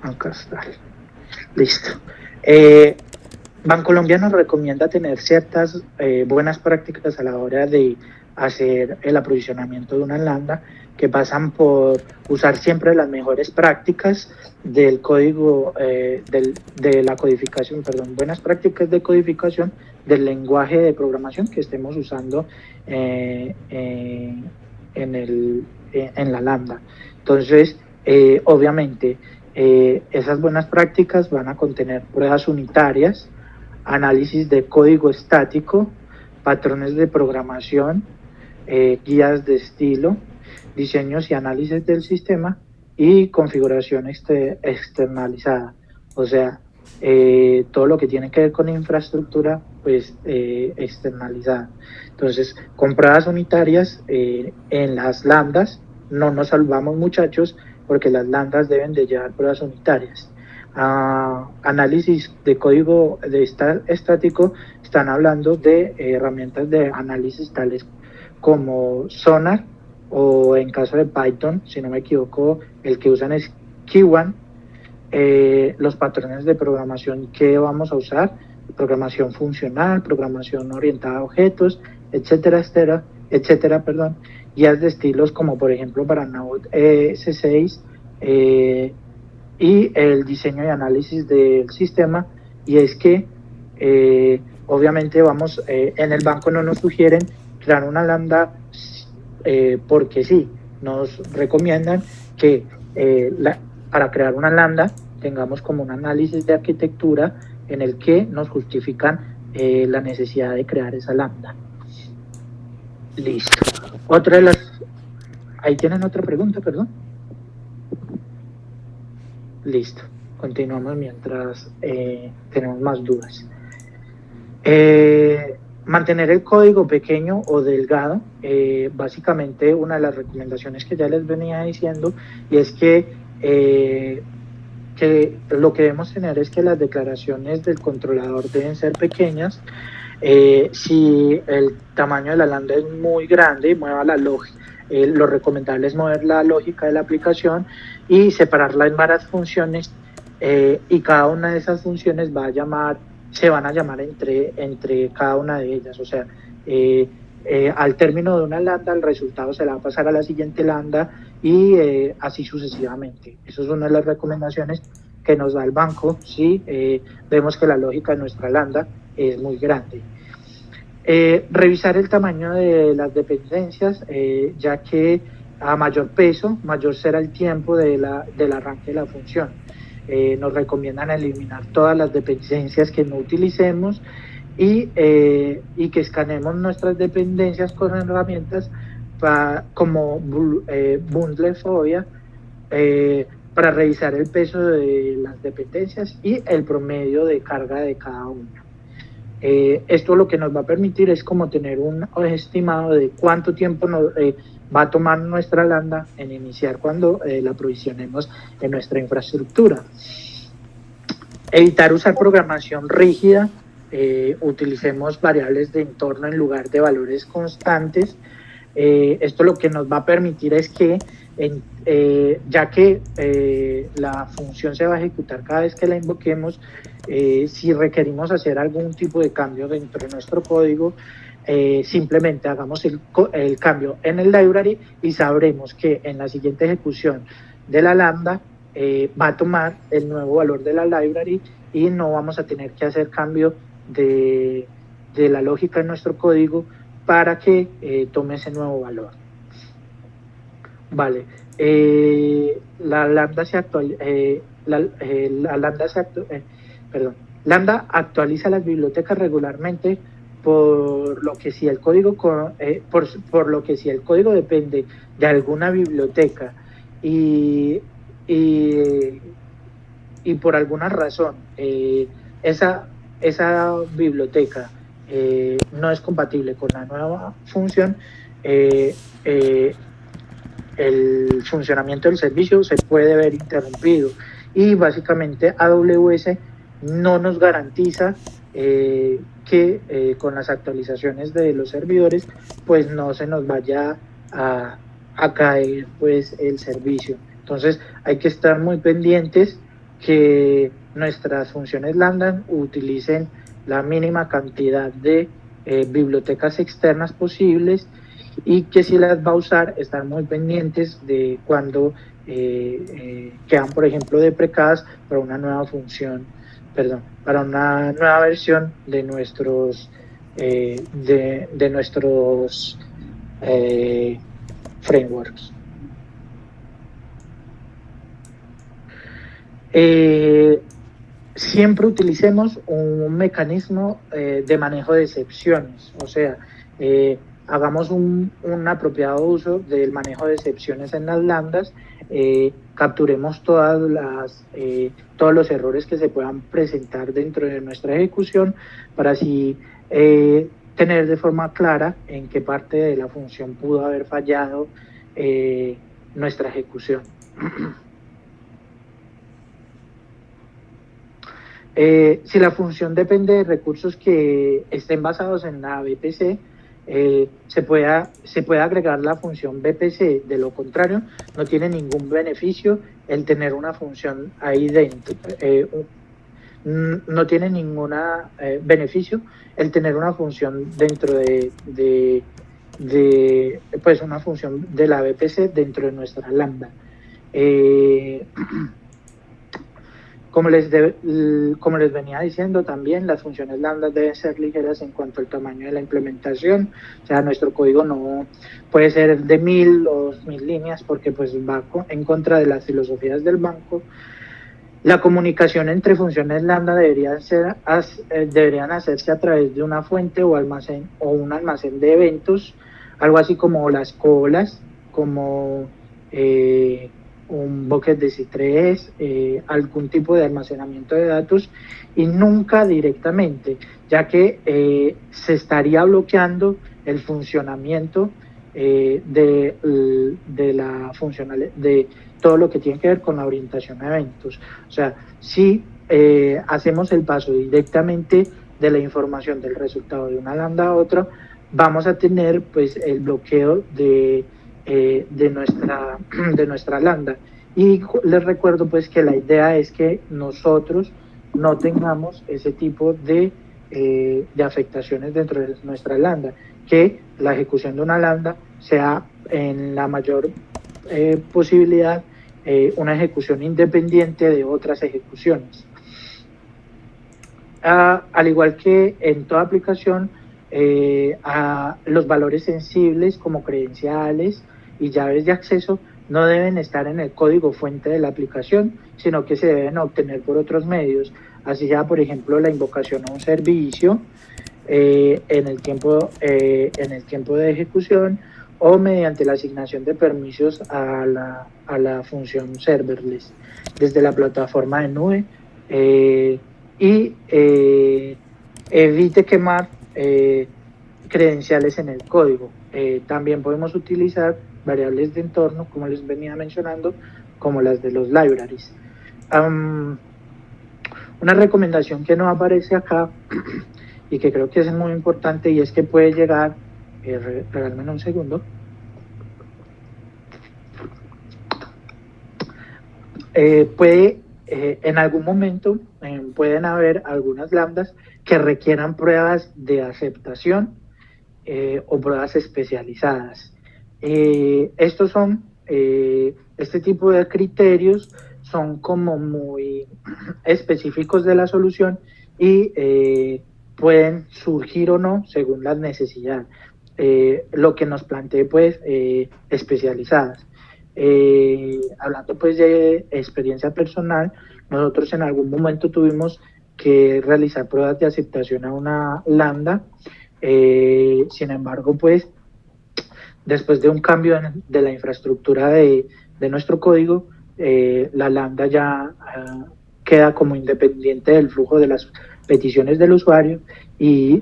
Acá está. Listo. Bancolombia nos recomienda tener ciertas buenas prácticas a la hora de hacer el aprovisionamiento de una lambda, que pasan por usar siempre las mejores prácticas del código, de la codificación, buenas prácticas de codificación del lenguaje de programación que estemos usando en la lambda. Entonces, obviamente, esas buenas prácticas van a contener pruebas unitarias, análisis de código estático, patrones de programación, guías de estilo, diseños y análisis del sistema y configuración externalizada. O sea, todo lo que tiene que ver con infraestructura, pues externalizada. Entonces, con pruebas unitarias en las lambdas, no nos salvamos, muchachos, porque las lambdas deben de llevar pruebas unitarias. Análisis de código estático, están hablando de herramientas de análisis tales como Sonar, o en caso de Python, si no me equivoco, el que usan es Qwen. Los patrones de programación que vamos a usar programación funcional, programación orientada a objetos, etcétera, perdón, guías de estilos como por ejemplo para Node S6 y el diseño y análisis del sistema. Y es que obviamente en el banco no nos sugieren crear una lambda porque sí, nos recomiendan que para crear una lambda tengamos como un análisis de arquitectura en el que nos justifican la necesidad de crear esa lambda. Listo. Ahí tienen otra pregunta, perdón. Listo. Continuamos mientras tenemos más dudas. Mantener el código pequeño o delgado, básicamente una de las recomendaciones que ya les venía diciendo, y es que lo que debemos tener es que las declaraciones del controlador deben ser pequeñas. Si el tamaño de la lambda es muy grande, mueva la lógica. Lo recomendable es mover la lógica de la aplicación y separarla en varias funciones, y cada una de esas funciones se van a llamar entre cada una de ellas. O sea, al término de una lambda, el resultado se la va a pasar a la siguiente lambda y así sucesivamente. Esa es una de las recomendaciones que nos da el banco si vemos que la lógica de nuestra lambda es muy grande. Revisar el tamaño de las dependencias, ya que a mayor peso, mayor será el tiempo del arranque de la función. Nos recomiendan eliminar todas las dependencias que no utilicemos y que escaneemos nuestras dependencias con herramientas como Bundlefobia, para revisar el peso de las dependencias y el promedio de carga de cada una. Esto lo que nos va a permitir es como tener un estimado de cuánto tiempo va a tomar nuestra lambda en iniciar cuando la aprovisionemos en nuestra infraestructura. Evitar usar programación rígida, utilicemos variables de entorno en lugar de valores constantes. Esto lo que nos va a permitir es que, ya que la función se va a ejecutar cada vez que la invoquemos, si requerimos hacer algún tipo de cambio dentro de nuestro código, simplemente hagamos el cambio en el library y sabremos que en la siguiente ejecución de la lambda va a tomar el nuevo valor de la library y no vamos a tener que hacer cambio de la lógica en nuestro código para que tome ese nuevo valor. Vale, la lambda Lambda actualiza las bibliotecas regularmente, por lo que si el código depende de alguna biblioteca y por alguna razón esa biblioteca no es compatible con la nueva función, el funcionamiento del servicio se puede ver interrumpido, y básicamente AWS no nos garantiza que con las actualizaciones de los servidores pues no se nos vaya a caer pues el servicio. Entonces hay que estar muy pendientes que nuestras funciones lambda utilicen la mínima cantidad de bibliotecas externas posibles, y que si las va a usar, estar muy pendientes de cuando quedan, por ejemplo, deprecadas para una nueva función, para una nueva versión de nuestros frameworks. Siempre utilicemos un mecanismo de manejo de excepciones, o sea, hagamos un apropiado uso del manejo de excepciones en las lambdas, capturemos todos los errores que se puedan presentar dentro de nuestra ejecución para así tener de forma clara en qué parte de la función pudo haber fallado nuestra ejecución. Si la función depende de recursos que estén basados en la VPC, se puede agregar la función VPC. De lo contrario, no tiene ningún beneficio el tener una función ahí dentro, no tiene ningún beneficio el tener una función dentro pues una función de la VPC dentro de nuestra lambda. Como les venía diciendo también, las funciones lambda deben ser ligeras en cuanto al tamaño de la implementación. O sea, nuestro código no puede ser de 1000 o 2000 líneas porque pues va en contra de las filosofías del banco. La comunicación entre funciones lambda deberían hacerse a través de una fuente o almacén o un almacén de eventos, algo así como las colas, como un bucket de C3, algún tipo de almacenamiento de datos, y nunca directamente, ya que se estaría bloqueando el funcionamiento de la funcionalidad de todo lo que tiene que ver con la orientación a eventos. O sea, si hacemos el paso directamente de la información del resultado de una lambda a otra, vamos a tener pues el bloqueo de nuestra lambda. Y les recuerdo pues que la idea es que nosotros no tengamos ese tipo de afectaciones dentro de nuestra lambda, que la ejecución de una lambda sea en la mayor posibilidad una ejecución independiente de otras ejecuciones. Al igual que en toda aplicación, los valores sensibles como credenciales y llaves de acceso no deben estar en el código fuente de la aplicación, sino que se deben obtener por otros medios, así ya, por ejemplo, la invocación a un servicio en el tiempo de ejecución, o mediante la asignación de permisos a la función serverless desde la plataforma de nube, y evite quemar credenciales en el código. También podemos utilizar variables de entorno, como les venía mencionando, como las de los libraries. Una recomendación que no aparece acá y que creo que es muy importante, y es que puede llegar, regálame un segundo, en algún momento pueden haber algunas lambdas que requieran pruebas de aceptación o pruebas especializadas. Este tipo de criterios son como muy específicos de la solución y pueden surgir o no según las necesidades. Lo que nos planteé pues especializadas. Hablando pues de experiencia personal, nosotros en algún momento tuvimos que realizar pruebas de aceptación a una lambda. Sin embargo, pues después de un cambio de la infraestructura de nuestro código, la lambda ya queda como independiente del flujo de las peticiones del usuario y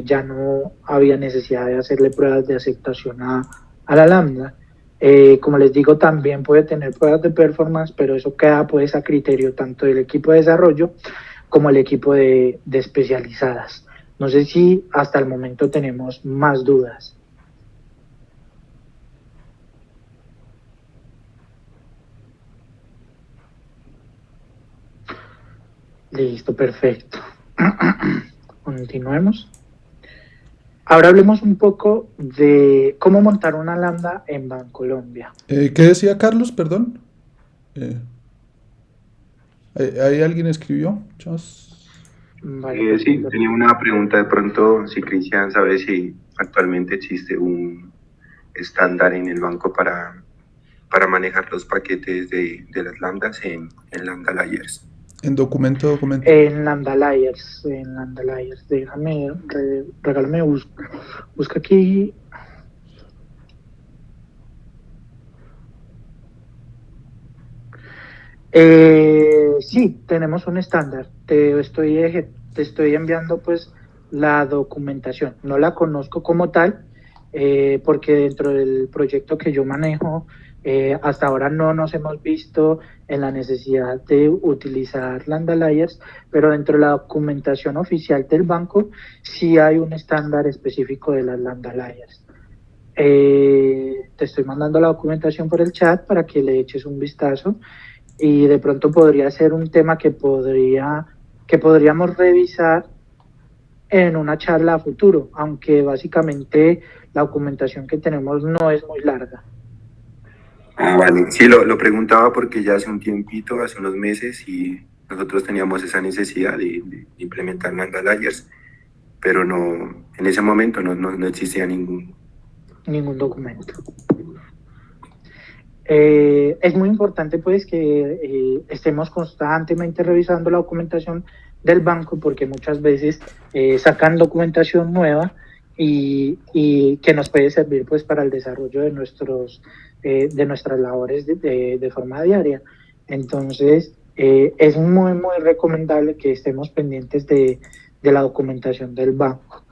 ya no había necesidad de hacerle pruebas de aceptación a la lambda. Como les digo, también puede tener pruebas de performance, pero eso queda pues a criterio tanto del equipo de desarrollo como el equipo de especializadas. No sé si hasta el momento tenemos más dudas. Listo, perfecto. Continuemos. Ahora hablemos un poco de cómo montar una lambda en Bancolombia. ¿Qué decía Carlos? Perdón. ¿Ahí alguien escribió? Vale, sí, tenía una pregunta de pronto, si Cristian sabe si actualmente existe un estándar en el banco para manejar los paquetes de las lambdas en lambda layers. En documento. En lambda layers. Déjame, regálame, busca aquí. Sí, tenemos un estándar. Te estoy enviando pues la documentación. No la conozco como tal, porque dentro del proyecto que yo manejo, hasta ahora no nos hemos visto en la necesidad de utilizar lambda layers, pero dentro de la documentación oficial del banco sí hay un estándar específico de las lambda layers. Te estoy mandando la documentación por el chat para que le eches un vistazo, y de pronto podría ser un tema que podría que podríamos revisar en una charla a futuro, aunque básicamente la documentación que tenemos no es muy larga. Ah, vale. Sí, lo preguntaba porque ya hace un tiempito, hace unos meses, y nosotros teníamos esa necesidad de implementar Lambda Layers, pero no, en ese momento no existía ningún documento. Es muy importante pues que estemos constantemente revisando la documentación del banco, porque muchas veces sacan documentación nueva y que nos puede servir pues para el desarrollo de nuestras labores de forma diaria. Entonces es muy recomendable que estemos pendientes de la documentación del banco.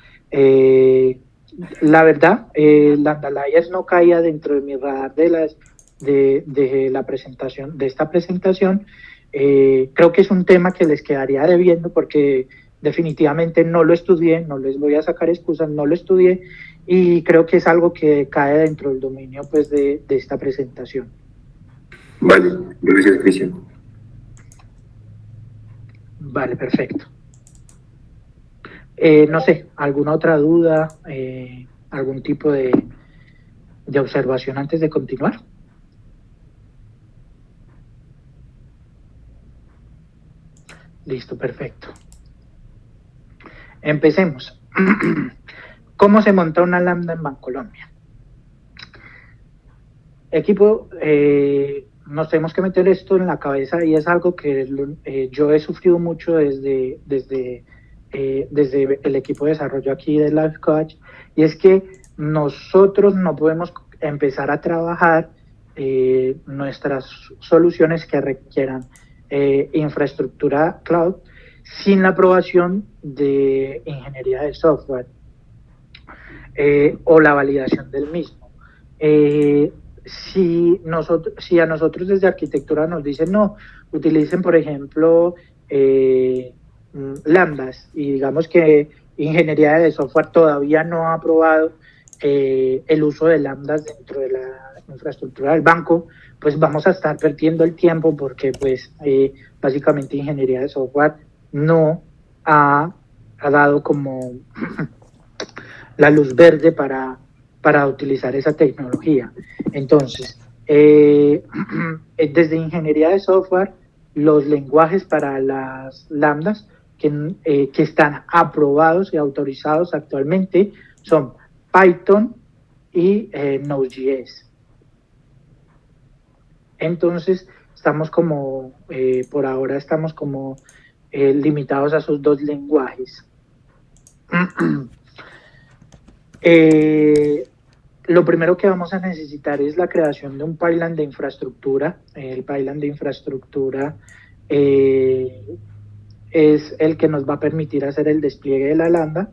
La verdad, Lambda Layers no caía dentro de mi radar de la presentación, de esta presentación. Creo que es un tema que les quedaría debiendo, porque definitivamente no lo estudié, no les voy a sacar excusas, no lo estudié, y creo que es algo que cae dentro del dominio pues de esta presentación. Vale, gracias, Cristian. Vale, perfecto. No sé, ¿alguna otra duda? ¿Algún tipo de observación antes de continuar? Listo, perfecto. Empecemos. ¿Cómo se monta una lambda en Bancolombia? Equipo, nos tenemos que meter esto en la cabeza, y es algo que yo he sufrido mucho desde el equipo de desarrollo aquí de Life Coach, y es que nosotros no podemos empezar a trabajar nuestras soluciones que requieran infraestructura cloud sin la aprobación de ingeniería de software o la validación del mismo. Si a nosotros desde arquitectura nos dicen no, utilicen por ejemplo lambdas, y digamos que ingeniería de software todavía no ha aprobado el uso de lambdas dentro de la infraestructura del banco, pues vamos a estar perdiendo el tiempo, porque pues básicamente ingeniería de software no ha dado como la luz verde para utilizar esa tecnología. Entonces, desde ingeniería de software, los lenguajes para las lambdas que están aprobados y autorizados actualmente son Python y Node.js. Entonces, estamos como, por ahora estamos como limitados a esos dos lenguajes. Lo primero que vamos a necesitar es la creación de un pipeline de infraestructura. El pipeline de infraestructura es el que nos va a permitir hacer el despliegue de la lambda,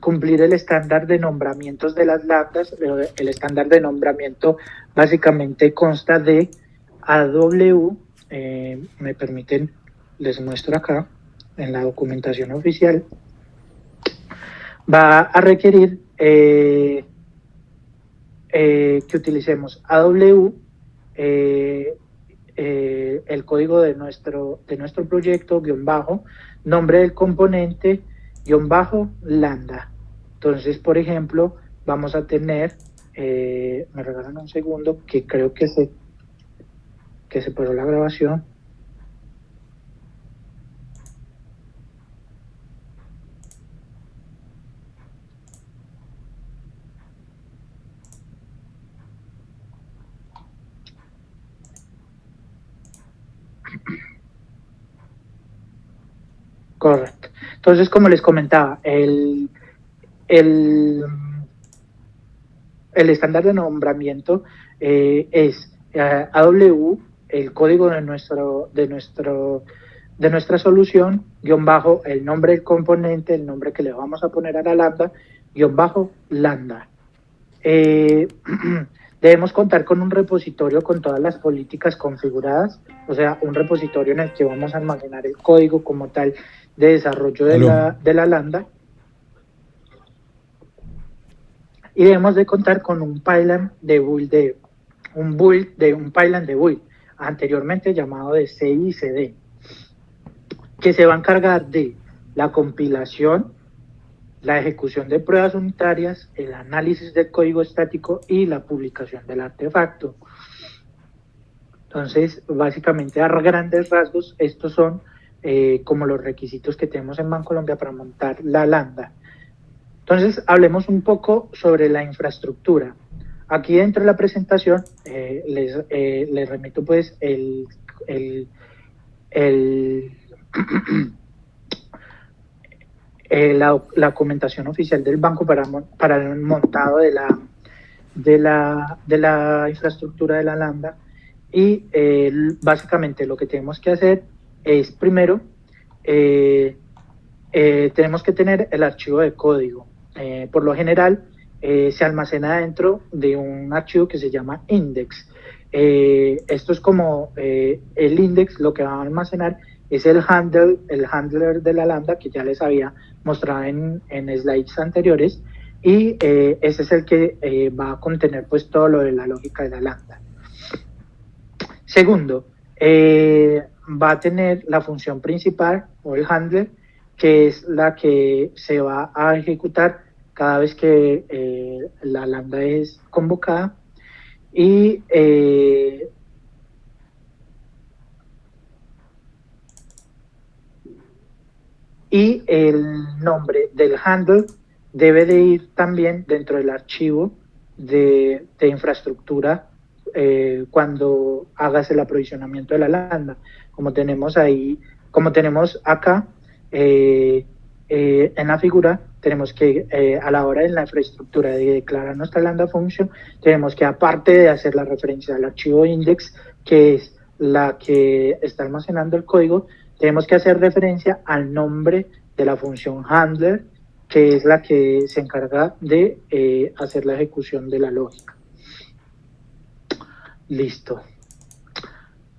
cumplir el estándar de nombramientos de las lambdas. El estándar de nombramiento básicamente consta de AW, me permiten, les muestro acá en la documentación oficial. Va a requerir que utilicemos AW, el código de nuestro proyecto, guión bajo, nombre del componente, guión bajo, lambda. Entonces, por ejemplo, vamos a tener, me regalan un segundo, que creo que se paró la grabación. Correcto. Entonces, como les comentaba, el estándar de nombramiento es AW, el código de nuestra solución, guión bajo, el nombre del componente, el nombre que le vamos a poner a la lambda, guión bajo, lambda. Debemos contar con un repositorio con todas las políticas configuradas, o sea, un repositorio en el que vamos a almacenar el código como tal de desarrollo de la lambda. Y debemos de contar con un pipeline de build, un pipeline de build. anteriormente llamado de CICD, que se va a encargar de la compilación, la ejecución de pruebas unitarias, el análisis del código estático y la publicación del artefacto. Entonces, básicamente, a grandes rasgos, estos son como los requisitos que tenemos en Bancolombia para montar la Lambda. Entonces, hablemos un poco sobre la infraestructura. Aquí dentro de la presentación les remito pues la documentación oficial del banco para el montado de la infraestructura de la Lambda. Y básicamente lo que tenemos que hacer es, primero, tenemos que tener el archivo de código. Por lo general, se almacena dentro de un archivo que se llama index. Esto es como el index, lo que va a almacenar es el handler de la Lambda, que ya les había mostrado en slides anteriores, y ese es el que va a contener pues todo lo de la lógica de la Lambda. Segundo, va a tener la función principal o el handler, que es la que se va a ejecutar cada vez que la Lambda es convocada, y el nombre del handler debe de ir también dentro del archivo de infraestructura cuando hagas el aprovisionamiento de la Lambda. Como tenemos acá en la figura, tenemos que a la hora de la infraestructura de declarar nuestra Lambda function, tenemos que, aparte de hacer la referencia al archivo index, que es la que está almacenando el código, tenemos que hacer referencia al nombre de la función handler, que es la que se encarga de hacer la ejecución de la lógica. Listo.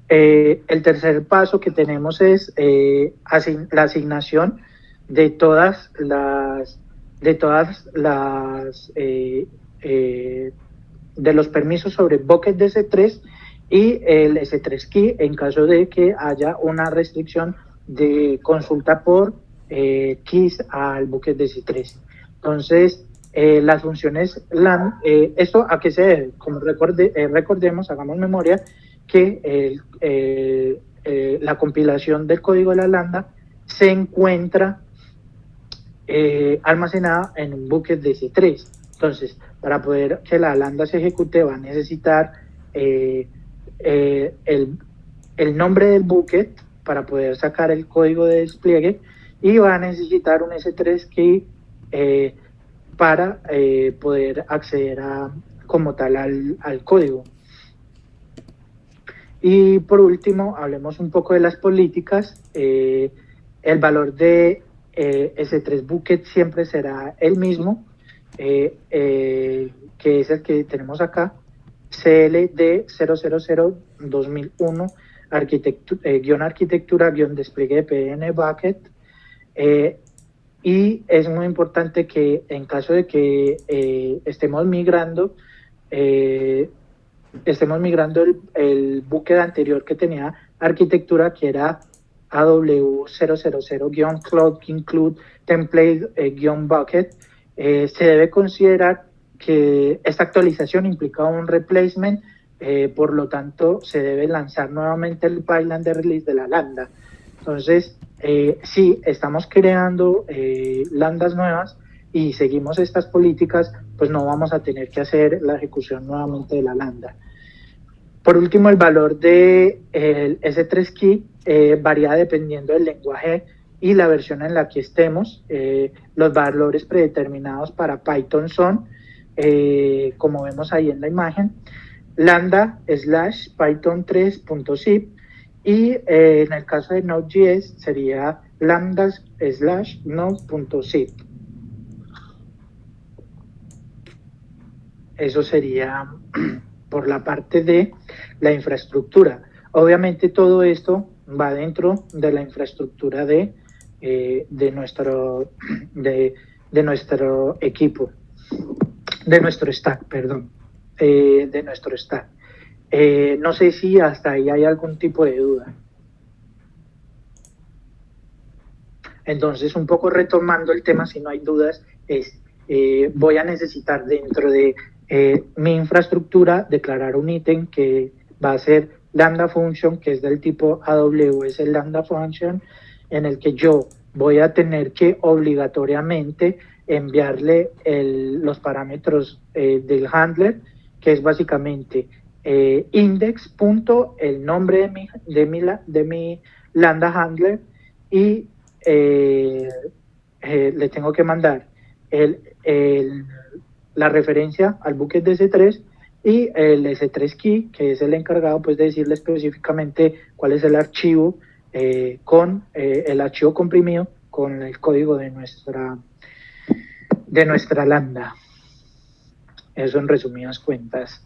El tercer paso que tenemos es la asignación de todas las de los permisos sobre bucket de S3 y el S3 key en caso de que haya una restricción de consulta por keys al bucket de S3. Entonces, las funciones LAN, ¿esto a qué se debe? Como recordemos, hagamos memoria, que la compilación del código de la Lambda se encuentra almacenada en un bucket de S3. Entonces, para poder que la Lambda se ejecute, va a necesitar el nombre del bucket para poder sacar el código de despliegue, y va a necesitar un S3 key para poder acceder como tal al código. Y por último, hablemos un poco de las políticas. El valor de S3 bucket siempre será el mismo, que es el que tenemos acá, CLD 000-2001, arquitectura-despliegue de PN bucket. Y es muy importante que en caso de que estemos migrando el bucket anterior que tenía arquitectura, que era AW000-cloud include template-bucket, se debe considerar que esta actualización implica un replacement, por lo tanto se debe lanzar nuevamente el pipeline de release de la Lambda. Entonces, si estamos creando Lambdas nuevas y seguimos estas políticas, pues no vamos a tener que hacer la ejecución nuevamente de la Lambda. Por último, el valor de el S3 key varía dependiendo del lenguaje y la versión en la que estemos. Los valores predeterminados para Python son, como vemos ahí en la imagen, lambda/python 3.zip, y en el caso de Node.js sería lambda/node.zip. Eso sería por la parte de la infraestructura. Obviamente todo esto va dentro de la infraestructura de nuestro equipo, de nuestro stack, perdón, de nuestro stack. No sé si hasta ahí hay algún tipo de duda. Entonces, un poco retomando el tema, si no hay dudas, voy a necesitar dentro de mi infraestructura declarar un ítem que va a ser Lambda Function, que es del tipo AWS Lambda Function, en el que yo voy a tener que obligatoriamente enviarle los parámetros del handler, que es básicamente index, el nombre de mi Lambda handler, y le tengo que mandar la referencia al bucket de S3 y el S3 key, que es el encargado pues, de decirle específicamente cuál es el archivo con el archivo comprimido con el código de nuestra lambda. Eso en resumidas cuentas.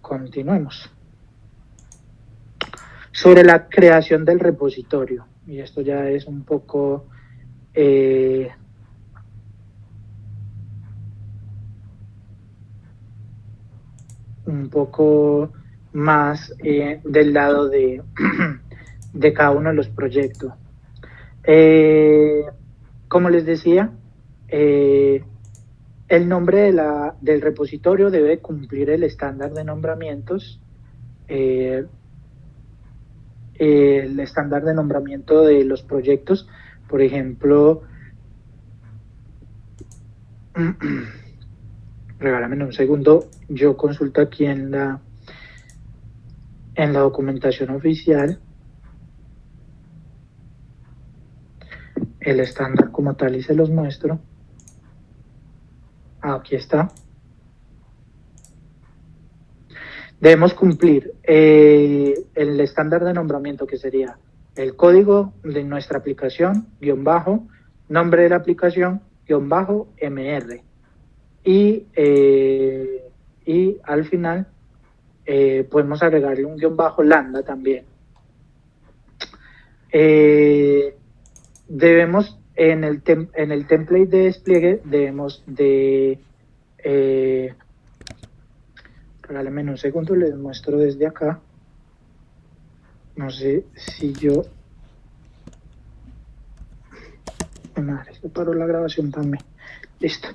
Continuemos. Sobre la creación del repositorio, y esto ya es un poco más del lado de cada uno de los proyectos. Como les decía, el nombre del repositorio debe cumplir el estándar de nombramientos, el estándar de nombramiento de los proyectos. Por ejemplo, regálame un segundo, yo consulto aquí en la documentación oficial el estándar como tal y se los muestro. Aquí está. Debemos cumplir el estándar de nombramiento, que sería el código de nuestra aplicación, _ nombre de la aplicación, _mr. Y al final podemos agregarle un _lambda también. Debemos, en el template de despliegue, debemos de... regálenme un segundo, les muestro desde acá. No sé si yo... Madre, se paró la grabación también. Listo.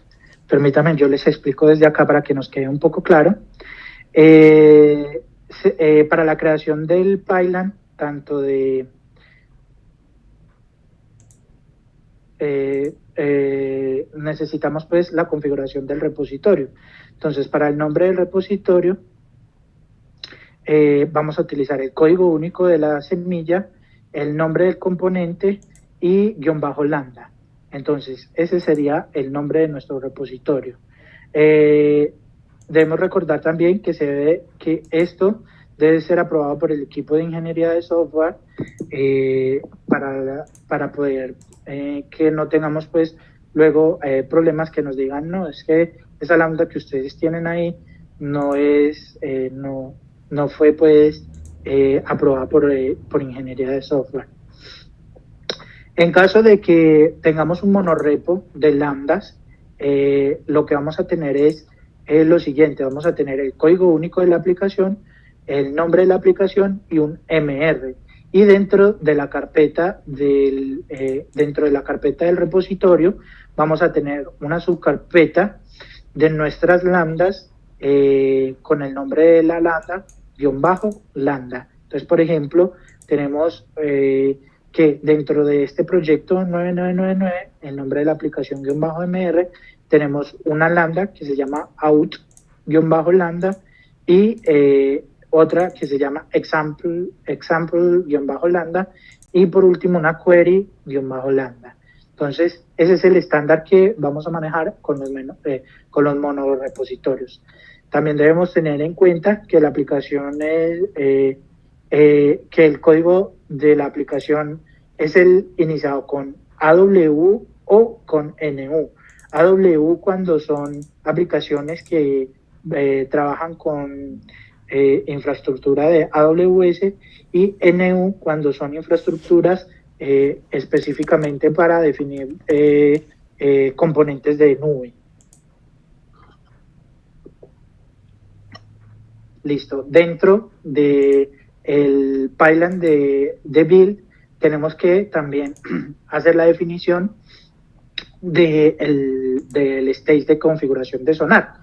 Permítanme, yo les explico desde acá para que nos quede un poco claro. Para la creación del pipeline, tanto de... necesitamos pues la configuración del repositorio. Entonces, para el nombre del repositorio, vamos a utilizar el código único de la semilla, el nombre del componente y _lambda. Entonces, ese sería el nombre de nuestro repositorio. Debemos recordar también que esto debe ser aprobado por el equipo de ingeniería de software para poder que no tengamos pues luego problemas que nos digan, no, es que esa lambda que ustedes tienen ahí no es, no fue pues aprobada por ingeniería de software. En caso de que tengamos un monorepo de lambdas, lo que vamos a tener es lo siguiente: vamos a tener el código único de la aplicación, el nombre de la aplicación y un MR. Y dentro de la carpeta del repositorio vamos a tener una subcarpeta de nuestras lambdas con el nombre de la lambda _lambda. Entonces, por ejemplo, tenemos que dentro de este proyecto 9999, el nombre de la aplicación _mr, tenemos una lambda que se llama out_lambda y otra que se llama example_lambda y por último una query_lambda. Entonces, ese es el estándar que vamos a manejar con los monorepositorios. También debemos tener en cuenta que la aplicación que el código de la aplicación es el iniciado con AW o con NU. AW cuando son aplicaciones que trabajan con infraestructura de AWS y NU cuando son infraestructuras específicamente para definir componentes de nube. Listo. Dentro de el pipeline de build, tenemos que también hacer la definición del stage de configuración de Sonar.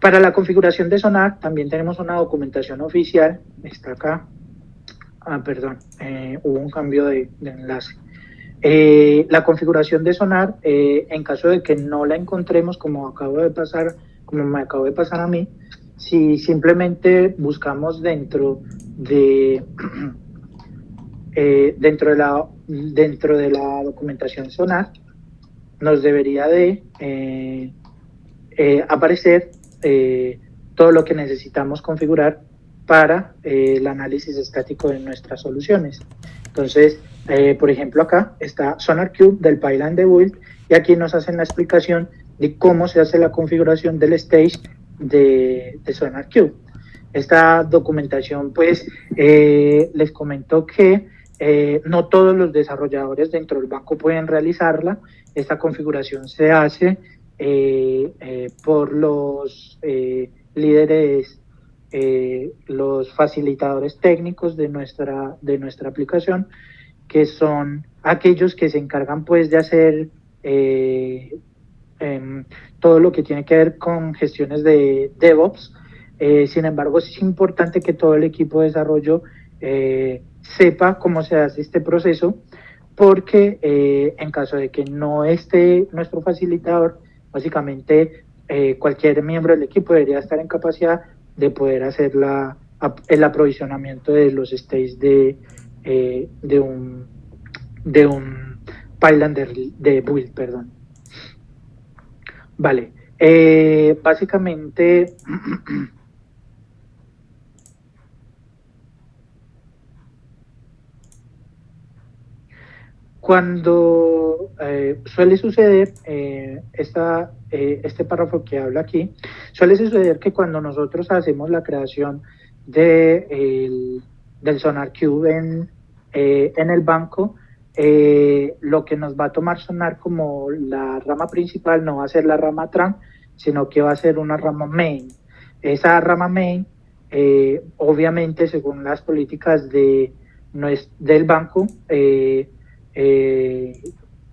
Para la configuración de Sonar también tenemos una documentación oficial, está acá, perdón, hubo un cambio de enlace. La configuración de Sonar, en caso de que no la encontremos, como me acabo de pasar a mí, si simplemente buscamos dentro de la documentación Sonar, nos debería de aparecer todo lo que necesitamos configurar para el análisis estático de nuestras soluciones. Entonces, por ejemplo, acá está SonarQube del pipeline de build, y aquí nos hacen la explicación de cómo se hace la configuración del stage de SonarQube. Esta documentación, pues, les comento que no todos los desarrolladores dentro del banco pueden realizarla. Esta configuración se hace por los líderes, los facilitadores técnicos de nuestra aplicación, que son aquellos que se encargan pues de hacer todo lo que tiene que ver con gestiones de DevOps. Sin embargo, es importante que todo el equipo de desarrollo sepa cómo se hace este proceso, porque en caso de que no esté nuestro facilitador, básicamente cualquier miembro del equipo debería estar en capacidad de poder hacer el aprovisionamiento de los states de un pipeline de build, perdón. Vale, básicamente cuando suele suceder, este párrafo que habla aquí, suele suceder que cuando nosotros hacemos la creación del SonarQube en el banco, lo que nos va a tomar Sonar como la rama principal no va a ser la rama trunk, sino que va a ser una rama main. Esa rama main, obviamente, según las políticas del banco,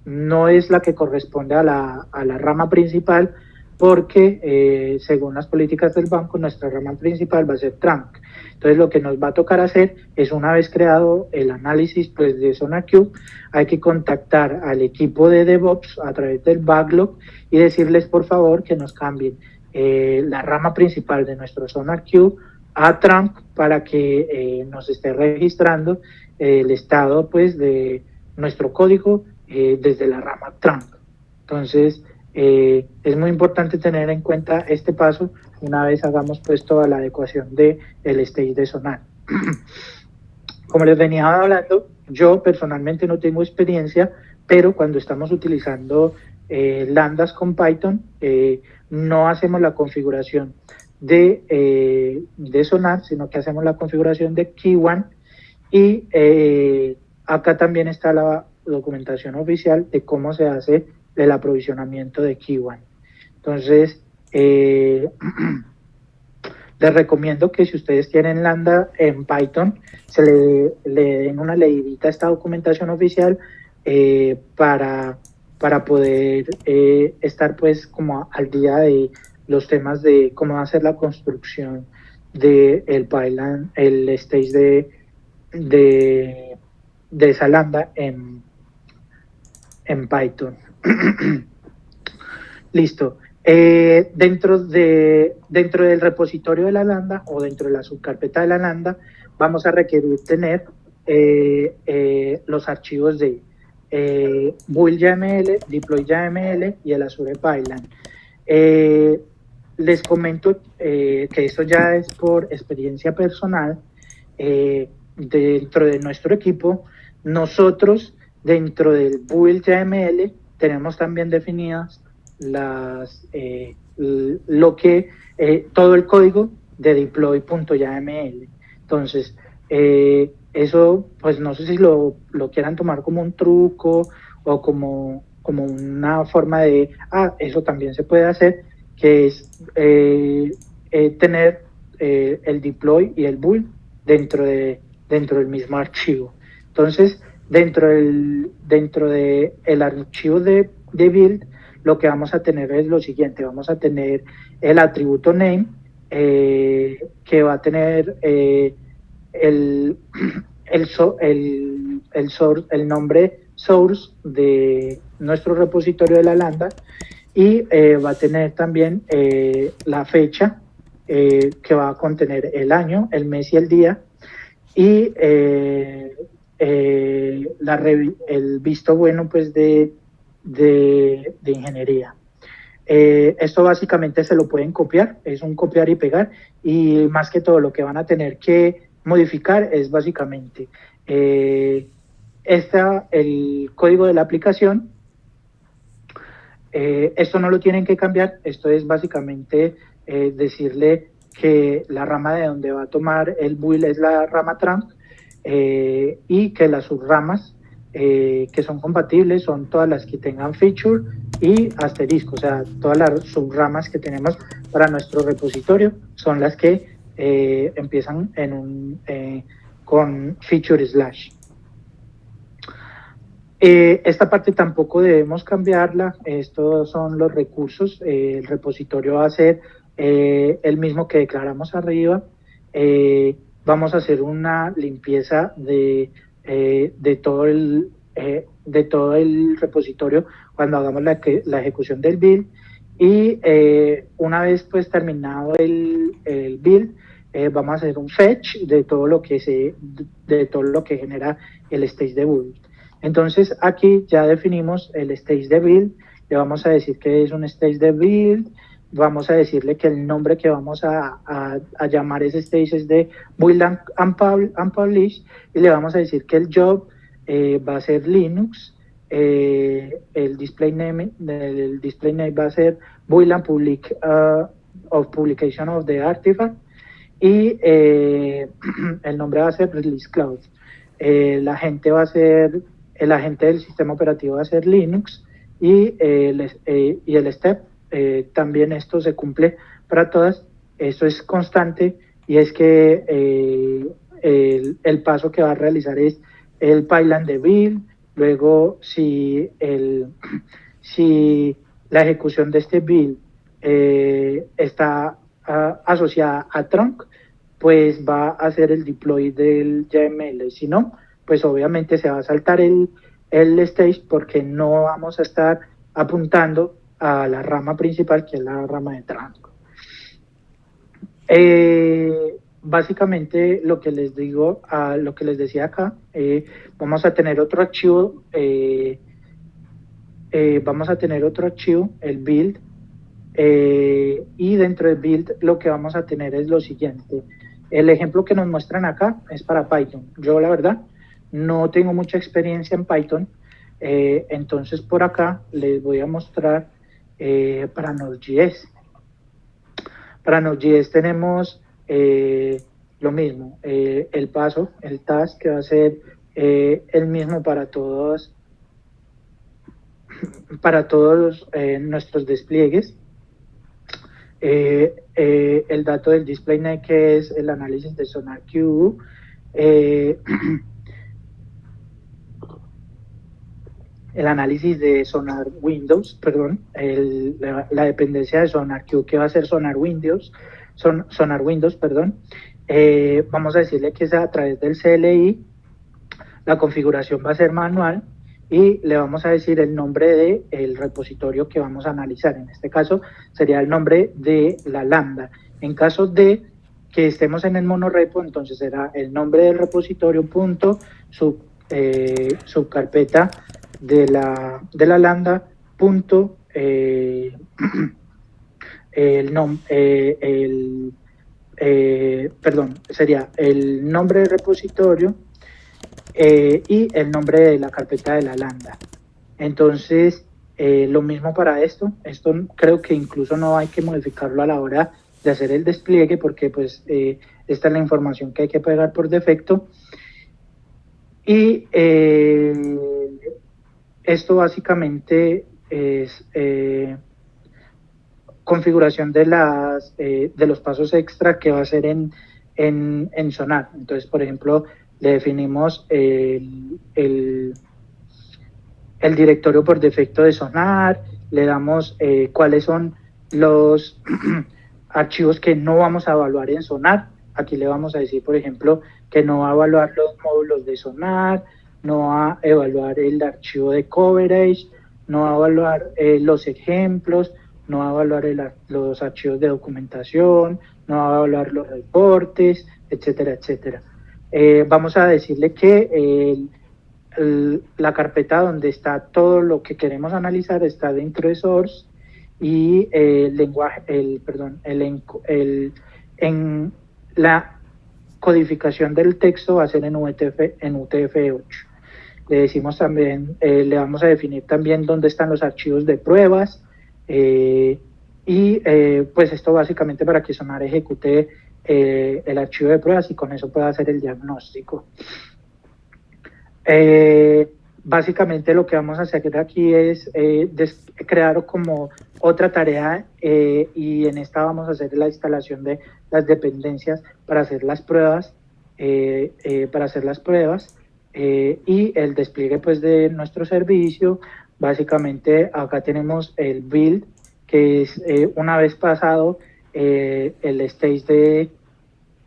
no es la que corresponde a la rama principal, porque según las políticas del banco, nuestra rama principal va a ser trunk. Entonces, lo que nos va a tocar hacer es, una vez creado el análisis pues, de SonarQube, hay que contactar al equipo de DevOps a través del backlog y decirles, por favor, que nos cambien la rama principal de nuestro SonarQube a trunk, para que nos esté registrando el estado pues, de nuestro código desde la rama trunk. Entonces, es muy importante tener en cuenta este paso una vez hagamos pues toda la adecuación del stage de Sonar. Como les venía hablando, yo personalmente no tengo experiencia, pero cuando estamos utilizando lambdas con Python, no hacemos la configuración de Sonar, sino que hacemos la configuración de Key1, y acá también está la documentación oficial de cómo se hace el aprovisionamiento de Key1. Entonces, les recomiendo que si ustedes tienen Lambda en Python, le den una leidita a esta documentación oficial para poder estar pues como al día de los temas de cómo hacer la construcción del pipeline, el stage de esa Lambda en Python. Listo. Dentro del repositorio de la Lambda, o dentro de la subcarpeta de la Lambda, vamos a requerir tener los archivos de build.yml, deploy.yml y el Azure Pipeline. Les comento que esto ya es por experiencia personal. Dentro de nuestro equipo, nosotros dentro del build.yml tenemos también definidas todo el código de deploy.yml. Entonces, eso, pues no sé si lo quieran tomar como un truco o como una forma de, eso también se puede hacer, que es tener el deploy y el build dentro del mismo archivo. Entonces, dentro de el archivo de build, lo que vamos a tener es lo siguiente: vamos a tener el atributo name, que va a tener el nombre source de nuestro repositorio de la lambda, y va a tener también la fecha, que va a contener el año, el mes y el día, y el visto bueno pues de ingeniería. Esto básicamente se lo pueden copiar, es un copiar y pegar, y más que todo lo que van a tener que modificar es básicamente el código de la aplicación. Esto no lo tienen que cambiar, esto es básicamente decirle que la rama de donde va a tomar el build es la rama trunk, y que las subramas que son compatibles son todas las que tengan feature y asterisco, o sea, todas las subramas que tenemos para nuestro repositorio son las que empiezan con feature slash. Esta parte tampoco debemos cambiarla, estos son los recursos, el repositorio va a ser el mismo que declaramos arriba. Vamos a hacer una limpieza de todo el repositorio cuando hagamos la ejecución del build, y una vez pues terminado el build, vamos a hacer un fetch de todo lo que genera el stage de build. Entonces aquí ya definimos el stage de build, le vamos a decir que es un stage de build, vamos a decirle que el nombre que vamos a llamar ese stage es de build and publish, y le vamos a decir que el job va a ser Linux, el display name va a ser build and public of publication of the artifact, y el nombre va a ser release cloud. El agente del sistema operativo va a ser Linux, y el step, también esto se cumple para todas, esto es constante, y es que el paso que va a realizar es el pipeline de build. Luego, si la ejecución de este build está asociada a trunk, pues va a hacer el deploy del YAML. Si no, pues obviamente se va a saltar el stage, porque no vamos a estar apuntando a la rama principal, que es la rama de trunk. Básicamente lo que les digo, lo que les decía acá, vamos a tener otro archivo, el build, y dentro del build lo que vamos a tener es lo siguiente. El ejemplo que nos muestran acá es para Python. Yo la verdad no tengo mucha experiencia en Python, entonces por acá les voy a mostrar para Node.js. Para Node.js tenemos lo mismo, el paso, el task, que va a ser el mismo para todos nuestros despliegues. El dato del display name, que es el análisis de SonarQube, el análisis de Sonar Windows, perdón, la dependencia de SonarQube, que va a ser Sonar Windows, perdón. Vamos a decirle que es a través del CLI, la configuración va a ser manual, y le vamos a decir el nombre del repositorio que vamos a analizar. En este caso sería el nombre de la lambda. En caso de que estemos en el monorepo, entonces será el nombre del repositorio punto subcarpeta de la lambda punto sería el nombre del repositorio y el nombre de la carpeta de la lambda. Entonces, lo mismo para esto creo que incluso no hay que modificarlo a la hora de hacer el despliegue, porque pues esta es la información que hay que pegar por defecto. Y esto básicamente es configuración de los pasos extra que va a ser en Sonar. Entonces, por ejemplo, le definimos el directorio por defecto de Sonar, le damos cuáles son los archivos que no vamos a evaluar en Sonar. Aquí le vamos a decir, por ejemplo, que no va a evaluar los módulos de Sonar, no va a evaluar el archivo de coverage, no va a evaluar los ejemplos, no va a evaluar los archivos de documentación, no va a evaluar los reportes, etcétera, etcétera. Vamos a decirle que la carpeta donde está todo lo que queremos analizar está dentro de Source y la codificación del texto va a ser en UTF-8. Le decimos también, le vamos a definir también dónde están los archivos de pruebas pues esto básicamente para que Sonar ejecute el archivo de pruebas y con eso pueda hacer el diagnóstico. Básicamente lo que vamos a hacer aquí es crear como otra tarea y en esta vamos a hacer la instalación de las dependencias para hacer las pruebas, y el despliegue pues de nuestro servicio. Básicamente acá tenemos el build, que es una vez pasado el stage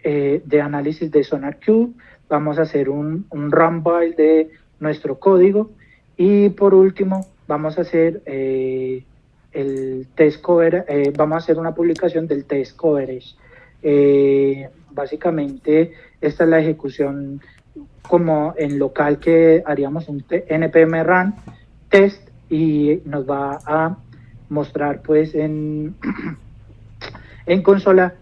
de análisis de SonarQube, vamos a hacer un run build de nuestro código y por último vamos a hacer el test coverage, vamos a hacer una publicación del test coverage. Básicamente esta es la ejecución como en local, que haríamos un npm run test y nos va a mostrar pues en consola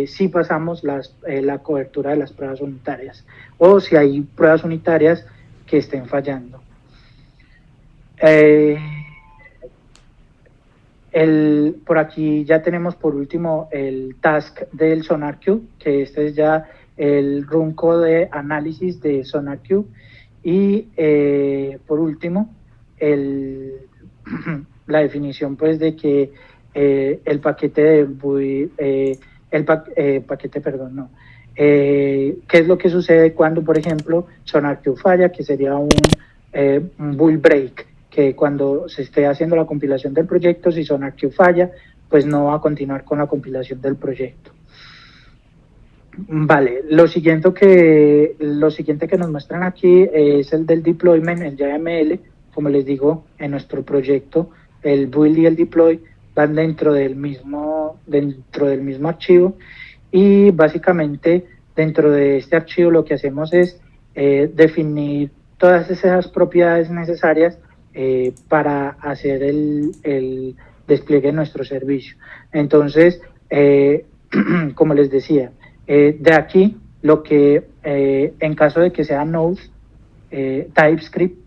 si pasamos la cobertura de las pruebas unitarias o si hay pruebas unitarias que estén fallando. Por aquí ya tenemos por último el task del SonarQube, que este es ya el run code de análisis de SonarQube, y por último la definición pues de que el paquete de qué es lo que sucede cuando, por ejemplo, SonarQube falla, que sería un build break, que cuando se esté haciendo la compilación del proyecto, si SonarQube falla, pues no va a continuar con la compilación del proyecto. Vale, lo siguiente que nos muestran aquí es el del deployment, el YAML. Como les digo, en nuestro proyecto, el build y el deploy van dentro del mismo archivo, y básicamente dentro de este archivo lo que hacemos es definir todas esas propiedades necesarias para hacer el despliegue de nuestro servicio. Entonces, como les decía, de aquí lo que en caso de que sea Node TypeScript,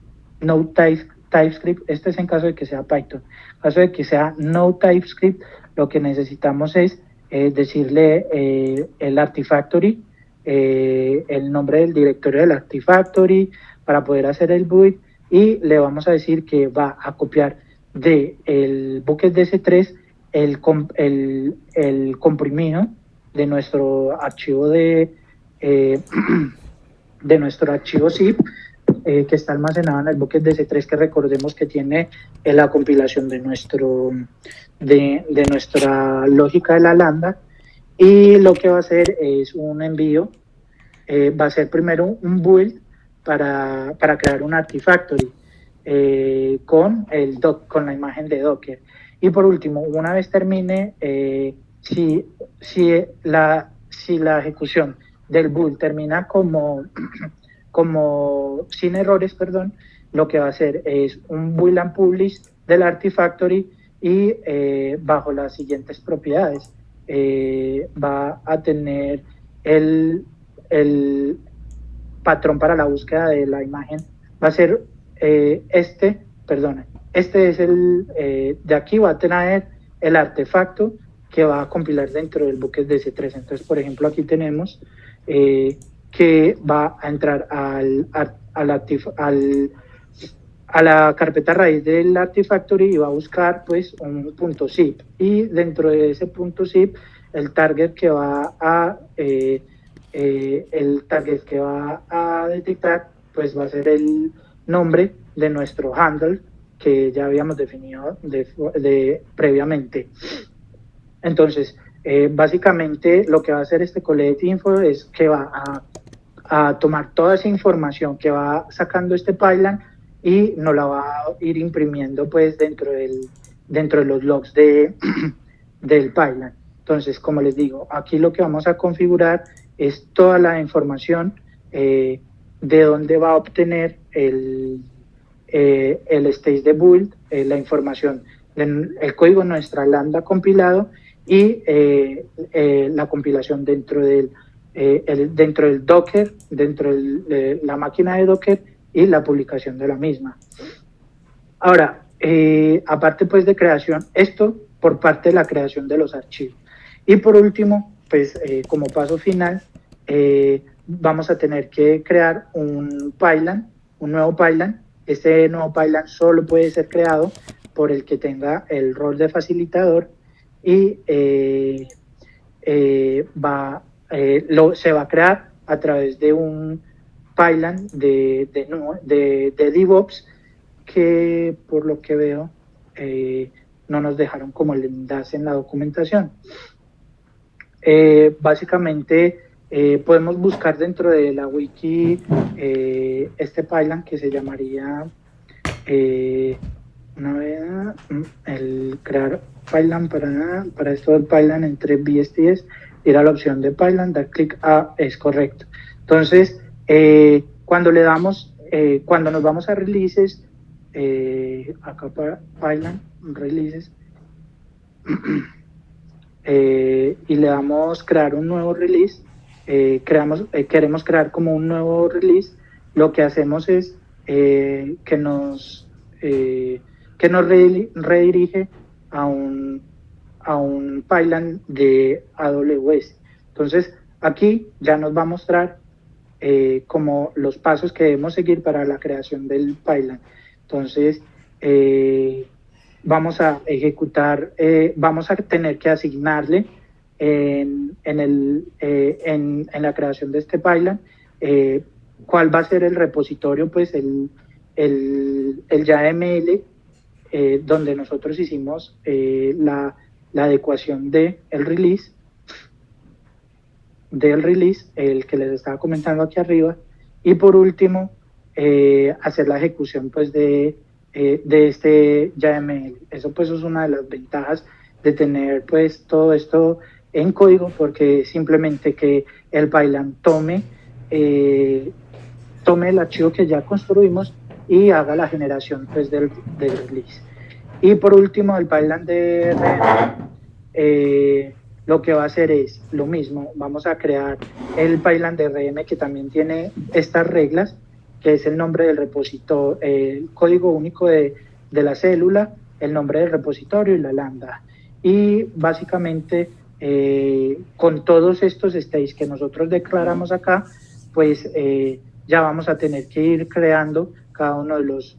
este es en caso de que sea Python. En caso de que sea Node TypeScript, lo que necesitamos es decirle el Artifactory, el nombre del directorio del Artifactory para poder hacer el build, y le vamos a decir que va a copiar del bucket DC3 el comprimido de nuestro archivo de nuestro archivo zip, que está almacenado en el bucket DC3, que recordemos que tiene la compilación de nuestra lógica de la lambda, y lo que va a hacer es un envío, va a ser primero un build para crear un Artifactory con la imagen de Docker, y por último, una vez termine, si la ejecución del build termina como sin errores, lo que va a hacer es un build and publish del Artifactory, y bajo las siguientes propiedades va a tener el patrón para la búsqueda de la imagen, va a ser este es de aquí va a tener el artefacto que va a compilar dentro del bucket DC3. Entonces, por ejemplo, aquí tenemos que va a entrar al a la carpeta raíz del Artifactory y va a buscar pues un .zip, y dentro de ese .zip el target que va a detectar pues va a ser el nombre de nuestro handle que ya habíamos definido previamente. Entonces, básicamente lo que va a hacer este collect info es que va a tomar toda esa información que va sacando este pipeline y nos la va a ir imprimiendo pues dentro de los logs del pipeline. Entonces, como les digo, aquí lo que vamos a configurar es toda la información de dónde va a obtener el stage de build, la información, el código de nuestra lambda compilado y la compilación dentro del Docker, dentro de la máquina de Docker y la publicación de la misma. Ahora, aparte pues de creación, esto por parte de la creación de los archivos. Y por último, pues como paso final, vamos a tener que crear un pipeline, un nuevo pipeline. Este nuevo pipeline solo puede ser creado por el que tenga el rol de facilitador y se va a crear a través de un pipeline de DevOps que por lo que veo no nos dejaron como el enlace en la documentación. Básicamente podemos buscar dentro de la wiki este pipeline que se llamaría el crear pipeline para esto del pipeline entre BSTS, ir a la opción de pipeline, dar clic a es correcto. Entonces cuando le damos cuando nos vamos a releases, acá para pipeline releases y le damos crear un nuevo release, queremos crear como un nuevo release, lo que hacemos es que nos redirige a un pipeline de AWS. Entonces aquí ya nos va a mostrar como los pasos que debemos seguir para la creación del pipeline. Entonces vamos a ejecutar, vamos a tener que asignarle en la creación de este pipeline cuál va a ser el repositorio, pues el YAML donde nosotros hicimos la adecuación del release, el que les estaba comentando aquí arriba, y por último hacer la ejecución pues de este YAML. Eso pues es una de las ventajas de tener pues todo esto en código, porque simplemente que el pipeline tome el archivo que ya construimos y haga la generación pues del release. Y por último, el pipeline de RM, lo que va a hacer es lo mismo. Vamos a crear el pipeline de RM que también tiene estas reglas, que es el nombre del repositorio, el código único de la célula, el nombre del repositorio y la lambda. Y básicamente con todos estos states que nosotros declaramos acá, pues ya vamos a tener que ir creando cada uno de los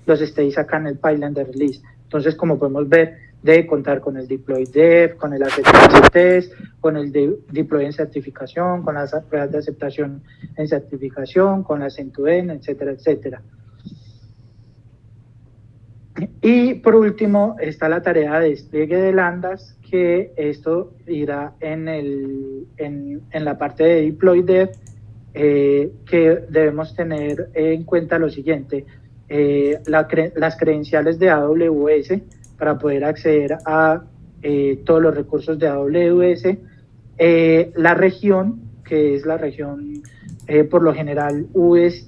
states acá en el pipeline de release. Entonces, como podemos ver, de contar con el deploy dev, con el acceptance test, con el deploy en certificación, con las pruebas de aceptación en certificación, con las end-to-end, etcétera, etcétera. Y por último está la tarea de despliegue de lambdas, que esto irá en la parte de deploy dev, que debemos tener en cuenta lo siguiente: las credenciales de AWS para poder acceder a todos los recursos de AWS, la región, que es la región por lo general US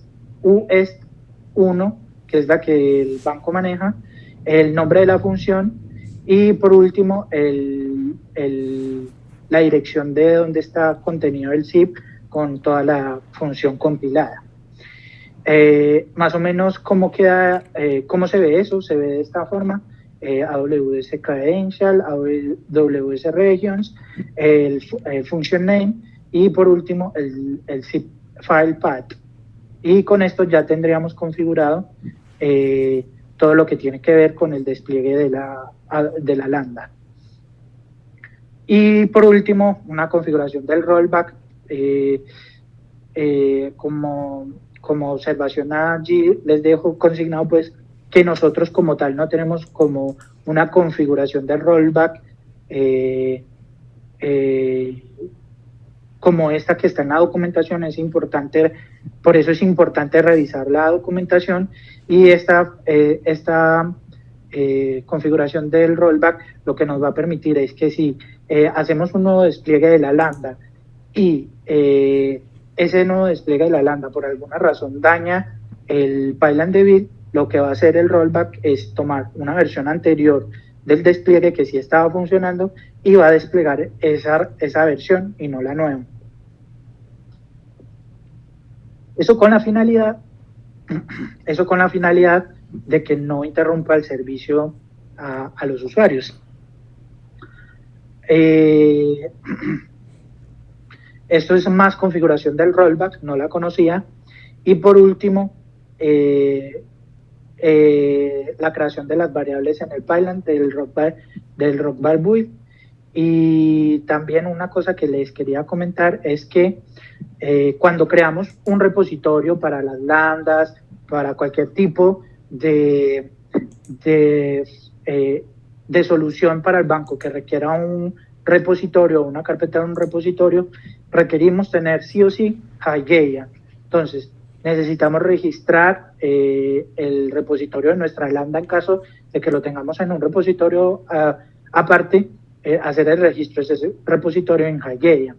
1, que es la que el banco maneja, el nombre de la función y por último la dirección de donde está contenido el zip con toda la función compilada. Más o menos cómo queda, cómo se ve eso, se ve de esta forma: AWS Credential, AWS Regions, el function name y por último el zip file path. Y con esto ya tendríamos configurado todo lo que tiene que ver con el despliegue de la lambda. Y por último, una configuración del rollback. Como observación allí les dejo consignado pues que nosotros como tal no tenemos como una configuración de rollback como esta que está en la documentación. Es importante, por eso es importante revisar la documentación, y esta configuración del rollback lo que nos va a permitir es que si hacemos un nuevo despliegue de la lambda y ese nuevo despliegue de la lambda por alguna razón daña el pipeline de build, lo que va a hacer el rollback es tomar una versión anterior del despliegue que sí estaba funcionando y va a desplegar esa versión y no la nueva. Eso con la finalidad de que no interrumpa el servicio a los usuarios. Esto es más configuración del rollback, no la conocía. Y por último, la creación de las variables en el pipeline del rockbar build. Y también una cosa que les quería comentar es que cuando creamos un repositorio para las lambdas, para cualquier tipo de solución para el banco que requiera un repositorio o una carpeta de un repositorio, requerimos tener sí o sí High. Entonces, necesitamos registrar el repositorio de nuestra lambda en caso de que lo tengamos en un repositorio aparte, hacer el registro de ese repositorio en High.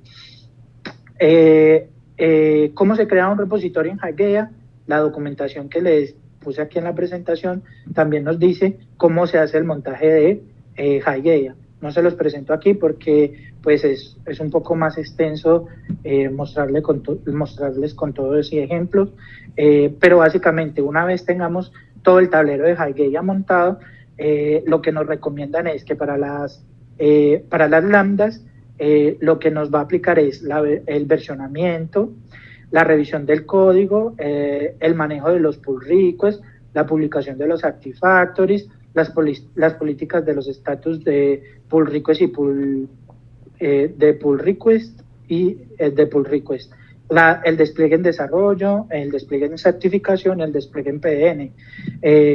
¿Cómo se crea un repositorio en High? La documentación que les puse aquí en la presentación también nos dice cómo se hace el montaje de High. No se los presento aquí porque pues es un poco más extenso mostrarles con todos esos ejemplos, pero básicamente una vez tengamos todo el tablero de High montado, lo que nos recomiendan es que para las lambdas lo que nos va a aplicar es el versionamiento, la revisión del código, el manejo de los pull requests, la publicación de los Artifactories, las políticas de los estatus de pull request y de pull request el despliegue en desarrollo, el despliegue en certificación y el despliegue en PDN.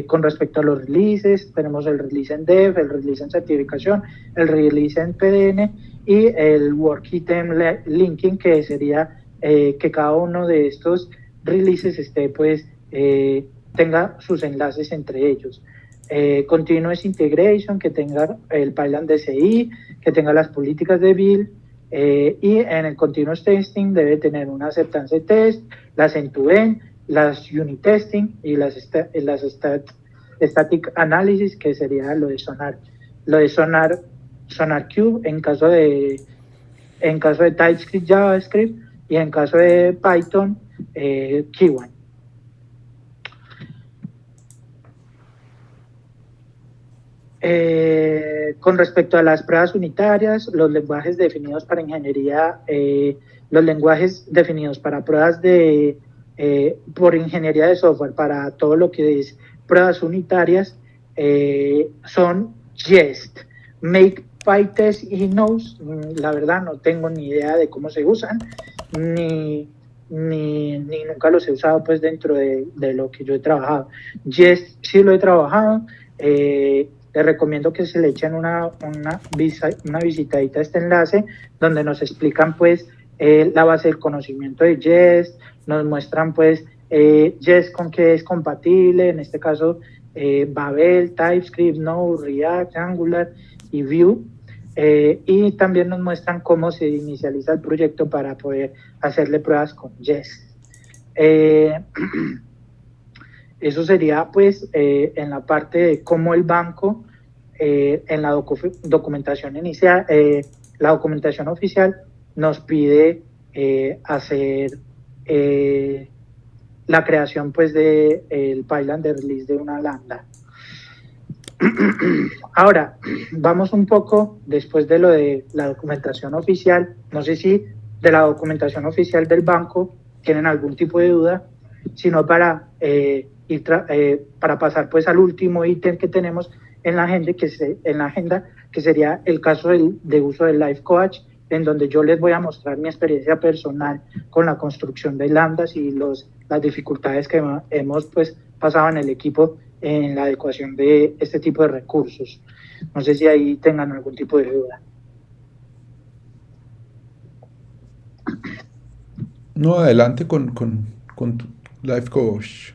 Con respecto a los releases, tenemos el release en dev, el release en certificación, el release en PDN y el work item linking, que sería que cada uno de estos releases tenga sus enlaces entre ellos. Continuous integration, que tenga el pipeline DCI, que tenga las políticas de build, y en el continuous testing debe tener una acceptance test, las end-to-end, las unit testing y las static analysis, que sería lo de SonarQube en caso de TypeScript, JavaScript, y en caso de Python, Kiwan. Con respecto a las pruebas unitarias, los lenguajes definidos para ingeniería, los lenguajes definidos para pruebas por ingeniería de software, para todo lo que es pruebas unitarias, son Jest, Make, PyTest y Nose. La verdad no tengo ni idea de cómo se usan, ni nunca los he usado pues dentro de lo que yo he trabajado. Jest sí lo he trabajado. Les recomiendo que se le echen una visitadita a este enlace, donde nos explican pues la base del conocimiento de Jest, nos muestran pues Jest con qué es compatible, en este caso Babel, TypeScript, Node, React, Angular y Vue, y también nos muestran cómo se inicializa el proyecto para poder hacerle pruebas con Jest. Eso sería pues en la parte de cómo el banco en la documentación inicial, la documentación oficial nos pide hacer la creación pues de el pipeline de release de una lambda. Ahora vamos un poco después de lo de la documentación oficial. No sé si de la documentación oficial del banco tienen algún tipo de duda. sino para, para pasar pues al último ítem que tenemos en la agenda, que sería el caso de uso del Life Coach, en donde yo les voy a mostrar mi experiencia personal con la construcción de lambdas y las dificultades que hemos pues pasado en el equipo en la adecuación de este tipo de recursos. No sé si ahí tengan algún tipo de duda. No, adelante con tu Life Coach.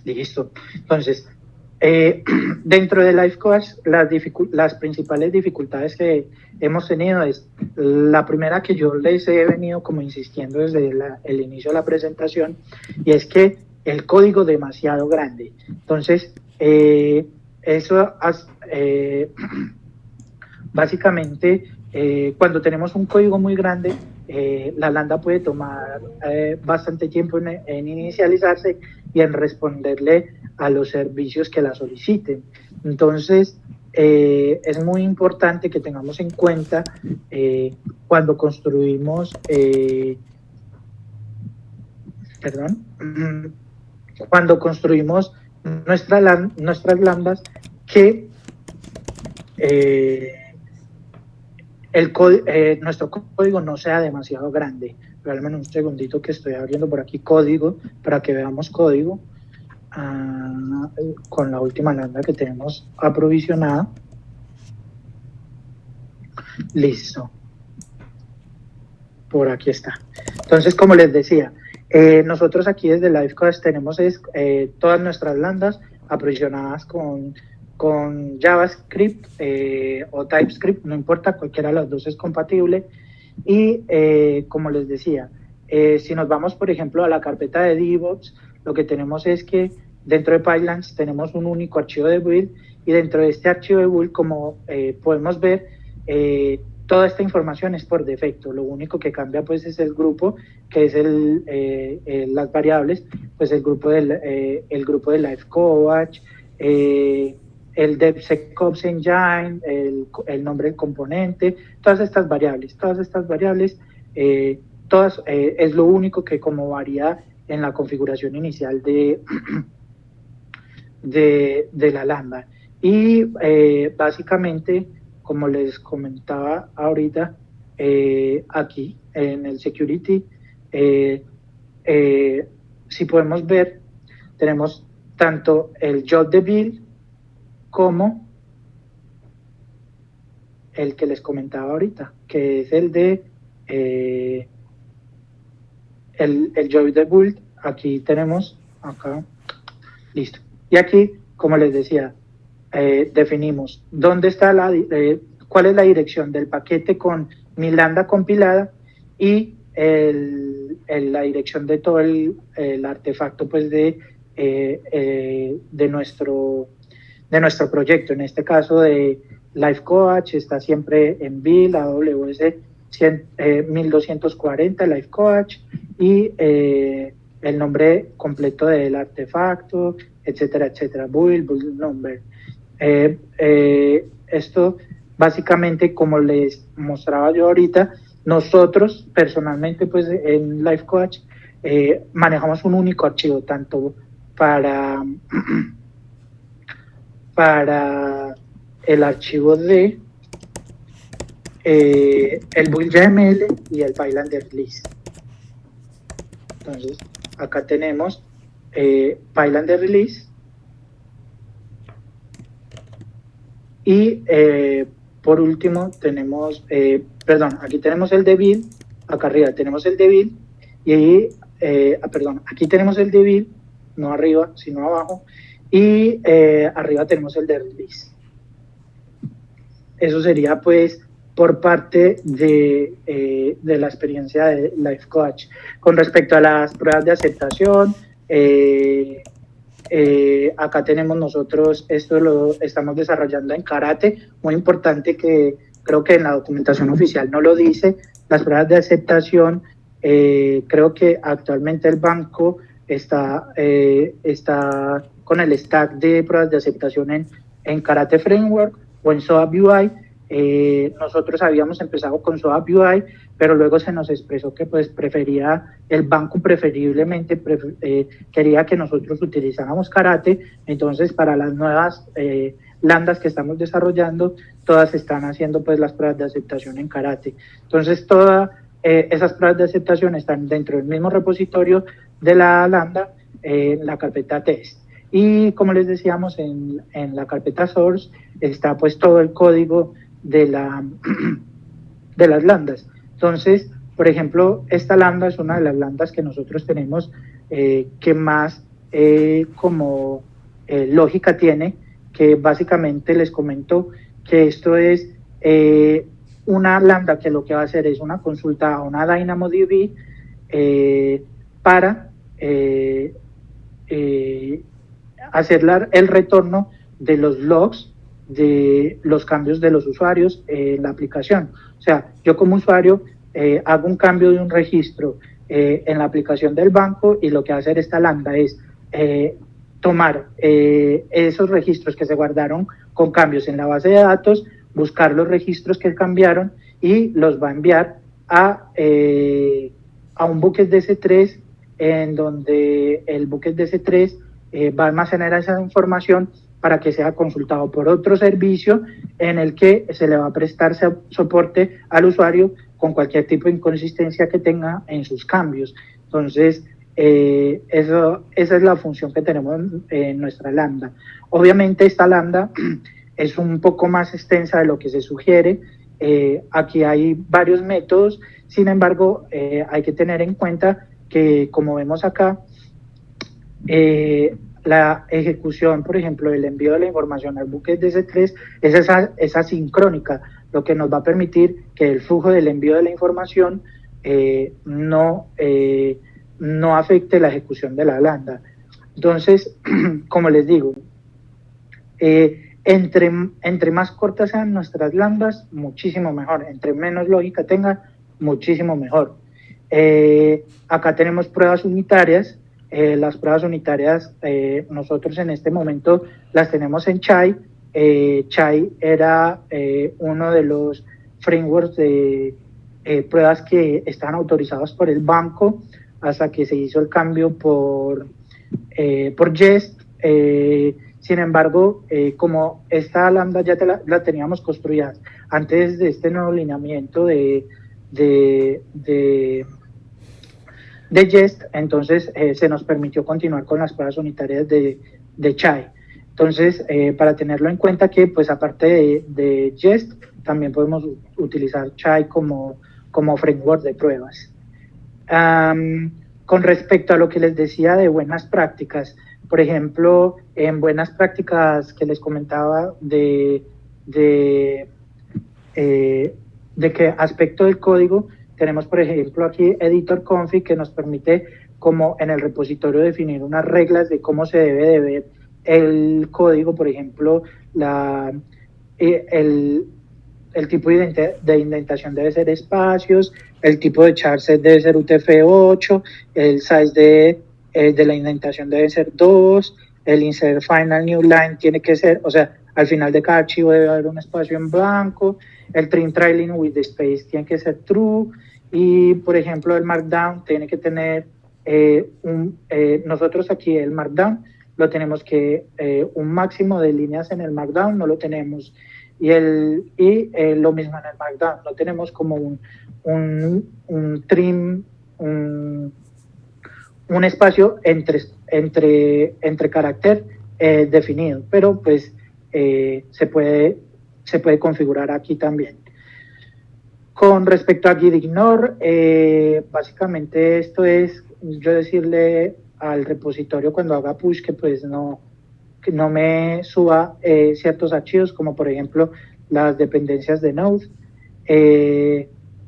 Listo. Entonces, dentro de Life Coach, las principales dificultades que hemos tenido es la primera, que yo les he venido como insistiendo desde el inicio de la presentación, y es que el código es demasiado grande. Entonces, básicamente, cuando tenemos un código muy grande, la lambda puede tomar bastante tiempo en inicializarse y en responderle a los servicios que la soliciten. Entonces, es muy importante que tengamos en cuenta cuando construimos, cuando construimos nuestras lambdas, que nuestro código no sea demasiado grande. Regálame un segundito que estoy abriendo por aquí código para que veamos código con la última lambda que tenemos aprovisionada. Listo. Por aquí está. Entonces, como les decía, nosotros aquí desde Life Coach tenemos todas nuestras lambdas aprovisionadas con JavaScript o TypeScript, no importa, cualquiera de las dos es compatible. Y como les decía, si nos vamos, por ejemplo, a la carpeta de DevOps, lo que tenemos es que dentro de Pipelines tenemos un único archivo de build, y dentro de este archivo de build, como podemos ver, toda esta información es por defecto. Lo único que cambia pues es el grupo, que es las variables, pues el grupo del Life Coach, el DevSecOps Engine, el nombre del componente, todas estas variables, es lo único que como varía en la configuración inicial de la lambda. Y básicamente, como les comentaba ahorita, aquí en el security, si podemos ver, tenemos tanto el job de build como el que les comentaba ahorita, que es el de el job de build. Aquí tenemos, acá, listo. Y aquí, como les decía, definimos dónde está cuál es la dirección del paquete con mi lambda compilada, y la dirección de todo el artefacto pues de nuestro proyecto. En este caso de Life Coach está siempre en build AWS 1240 Life Coach, y el nombre completo del artefacto, etcétera, etcétera, build number. Esto básicamente, como les mostraba yo ahorita, nosotros personalmente pues en Life Coach manejamos un único archivo, tanto para el archivo de el build YAML y el pipeline de release. Entonces, acá tenemos pipeline de release, y por último tenemos, aquí tenemos el de build, acá arriba tenemos el de build, y aquí tenemos el de build, no arriba, sino abajo, y arriba tenemos el de release. Eso sería pues por parte de la experiencia de Life Coach. Con respecto a las pruebas de aceptación, acá tenemos nosotros, esto lo estamos desarrollando en Karate, muy importante, que creo que en la documentación oficial no lo dice. Las pruebas de aceptación, creo que actualmente el banco está con el stack de pruebas de aceptación en Karate Framework o en SOAP UI, nosotros habíamos empezado con SOAP UI, pero luego se nos expresó que pues el banco preferiblemente quería que nosotros utilizáramos Karate. Entonces para las nuevas landas que estamos desarrollando, todas están haciendo pues las pruebas de aceptación en Karate. Entonces todas esas pruebas de aceptación están dentro del mismo repositorio de la lambda, la carpeta test. Y como les decíamos, en la carpeta source está pues todo el código de las lambdas. Entonces, por ejemplo, esta lambda es una de las lambdas que nosotros tenemos que más como lógica tiene, que básicamente les comento que esto es una lambda que lo que va a hacer es una consulta a una DynamoDB para hacer el retorno de los logs de los cambios de los usuarios en la aplicación. O sea, yo como usuario hago un cambio de un registro en la aplicación del banco, y lo que va a hacer esta lambda es tomar esos registros que se guardaron con cambios en la base de datos, buscar los registros que cambiaron y los va a enviar a un bucket DS3, en donde el bucket DS3 va a almacenar esa información para que sea consultado por otro servicio en el que se le va a prestar soporte al usuario con cualquier tipo de inconsistencia que tenga en sus cambios. Entonces, esa es la función que tenemos en nuestra lambda. Obviamente esta lambda es un poco más extensa de lo que se sugiere. Aquí hay varios métodos, sin embargo, hay que tener en cuenta que, como vemos acá, la ejecución, por ejemplo, del envío de la información al bucket DS3 es asincrónica, lo que nos va a permitir que el flujo del envío de la información no afecte la ejecución de la lambda. Entonces, como les digo, entre más cortas sean nuestras lambdas, muchísimo mejor. Entre menos lógica tenga, muchísimo mejor. Acá tenemos pruebas unitarias. Las pruebas unitarias nosotros en este momento las tenemos en Chai. Chai era uno de los frameworks de pruebas que estaban autorizados por el banco hasta que se hizo el cambio por Jest. Sin embargo, como esta lambda ya la teníamos construida antes de este nuevo lineamiento de Jest, entonces se nos permitió continuar con las pruebas unitarias de Chai. Entonces, para tenerlo en cuenta que, pues, aparte de Jest, también podemos utilizar Chai como framework de pruebas. Con respecto a lo que les decía de buenas prácticas, por ejemplo, en buenas prácticas que les comentaba de qué aspecto del código, tenemos, por ejemplo, aquí editor config, que nos permite, como en el repositorio, definir unas reglas de cómo se debe de ver el código. Por ejemplo, el tipo de indentación debe ser espacios, el tipo de charset debe ser UTF-8, el size de la indentación debe ser 2, el insert final new line tiene que ser, o sea, al final de cada archivo debe haber un espacio en blanco, el trim trailing with the space tiene que ser true, y por ejemplo el markdown tiene que tener nosotros aquí el markdown lo tenemos que un máximo de líneas en el markdown no lo tenemos, y lo mismo en el markdown, no tenemos como un trim, un espacio entre carácter definido, pero pues se puede configurar aquí también. Con respecto a git ignore, básicamente esto es yo decirle al repositorio cuando haga push que pues no me suba ciertos archivos, como por ejemplo las dependencias de Node.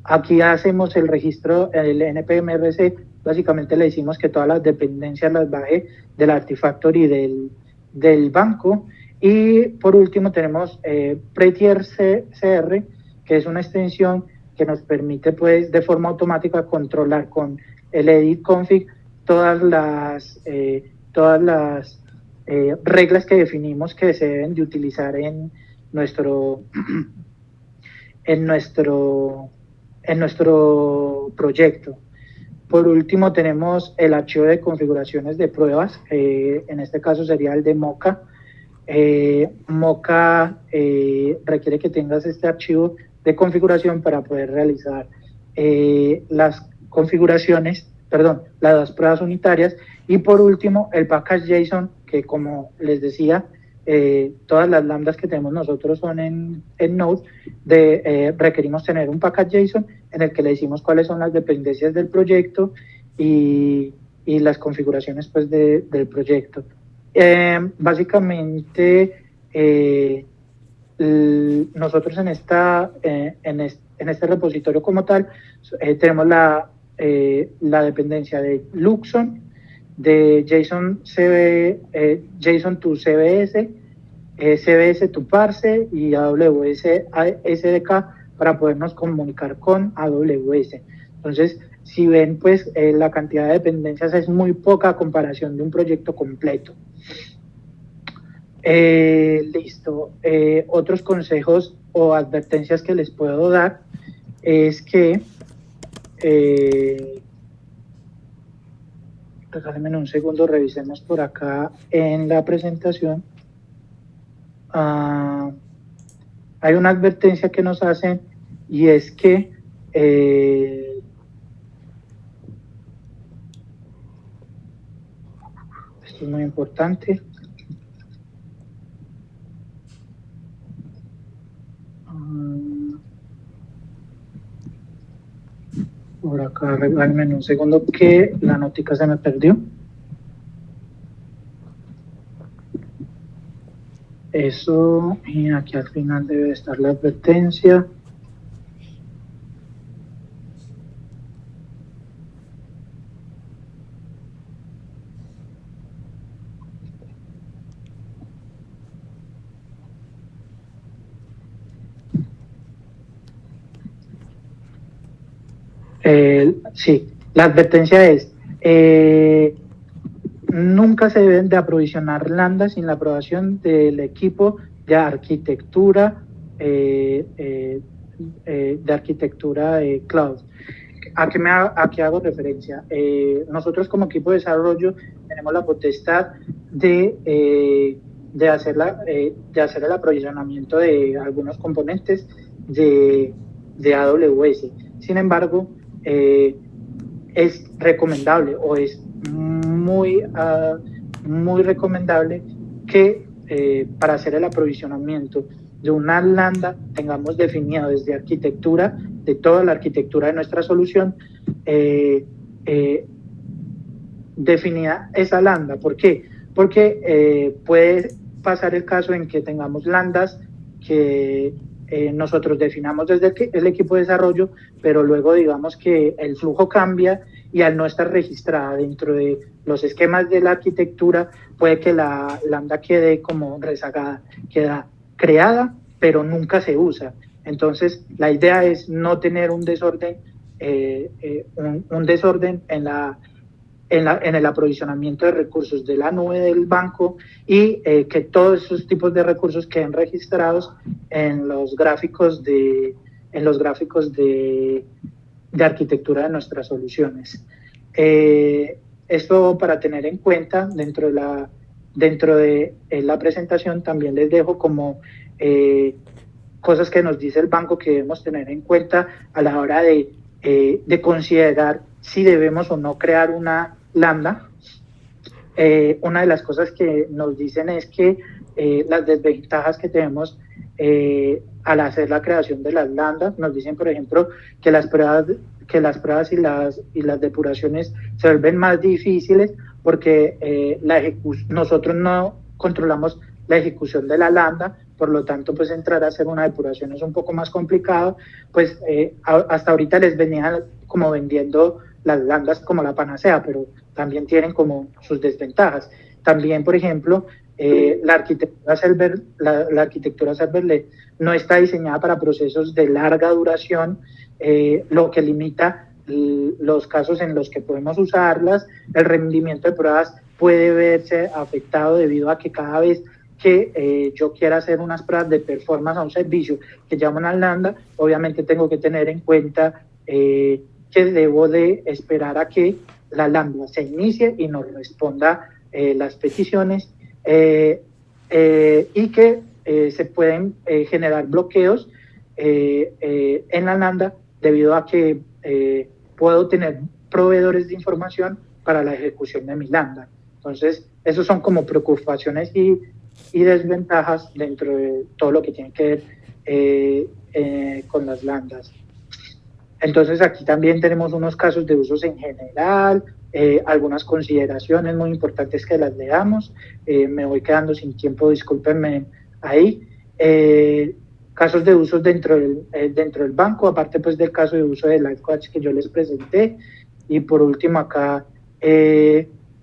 Aquí hacemos el registro, el npmrc, básicamente le decimos que todas las dependencias las baje del Artifactory del banco. Y por último tenemos Prettier CR, que es una extensión que nos permite pues de forma automática controlar con el edit config todas las reglas que definimos que se deben de utilizar en nuestro en nuestro proyecto. Por último, tenemos el archivo de configuraciones de pruebas, en este caso sería el de Mocha. Mocha requiere que tengas este archivo de configuración para poder realizar las configuraciones, las pruebas unitarias. Y por último, el package JSON, que como les decía, todas las lambdas que tenemos nosotros son en Node, requerimos tener un package JSON en el que le decimos cuáles son las dependencias del proyecto y las configuraciones pues, del proyecto. Básicamente, nosotros en este repositorio como tal, tenemos la dependencia de Luxon, de JSON to CBS, CBS to Parse y AWS SDK para podernos comunicar con AWS. Entonces, si ven, pues la cantidad de dependencias es muy poca a comparación de un proyecto completo. Listo. Otros consejos o advertencias que les puedo dar es que regálenme un segundo, revisemos por acá en la presentación. Hay una advertencia que nos hacen y es que esto es muy importante. Por acá, regálenme un segundo que la notica se me perdió. Eso, y aquí al final debe estar la advertencia. Sí, la advertencia es, nunca se deben de aprovisionar lambdas sin la aprobación del equipo de arquitectura cloud. ¿A qué hago referencia? Nosotros como equipo de desarrollo tenemos la potestad de hacer el aprovisionamiento de algunos componentes de AWS. Sin embargo, es recomendable o es muy recomendable que para hacer el aprovisionamiento de una lambda tengamos definido desde arquitectura, de toda la arquitectura de nuestra solución, definida esa lambda. ¿Por qué? Porque puede pasar el caso en que tengamos lambdas que nosotros definamos desde el equipo de desarrollo, pero luego digamos que el flujo cambia y al no estar registrada dentro de los esquemas de la arquitectura, puede que la lambda quede como rezagada, queda creada, pero nunca se usa. Entonces, la idea es no tener un desorden, un desorden en el aprovisionamiento de recursos de la nube del banco y que todos esos tipos de recursos queden registrados en los gráficos de arquitectura de nuestras soluciones. Esto para tener en cuenta dentro de la presentación. También les dejo como cosas que nos dice el banco que debemos tener en cuenta a la hora de considerar si debemos o no crear una lambda. Una de las cosas que nos dicen es que las desventajas que tenemos al hacer la creación de las lambdas, nos dicen, por ejemplo, que las pruebas y las depuraciones se vuelven más difíciles porque nosotros no controlamos la ejecución de la lambda, por lo tanto, pues entrar a hacer una depuración es un poco más complicado. Pues hasta ahorita les venían como vendiendo las lambdas como la panacea, pero también tienen como sus desventajas. También, por ejemplo, la arquitectura serverless no está diseñada para procesos de larga duración, lo que limita los casos en los que podemos usarlas. El rendimiento de pruebas puede verse afectado debido a que cada vez que yo quiera hacer unas pruebas de performance a un servicio que llaman a Lambda, obviamente tengo que tener en cuenta que debo de esperar a que la Lambda se inicie y nos responda las peticiones y que se pueden generar bloqueos en la Lambda debido a que puedo tener proveedores de información para la ejecución de mi Lambda. Entonces, esos son como preocupaciones y desventajas dentro de todo lo que tiene que ver con las Lambdas. Entonces, aquí también tenemos unos casos de usos en general, algunas consideraciones muy importantes que las leamos. Me voy quedando sin tiempo, discúlpenme ahí. Casos de usos dentro del banco, aparte pues del caso de uso de Lightwatch que yo les presenté. Y por último acá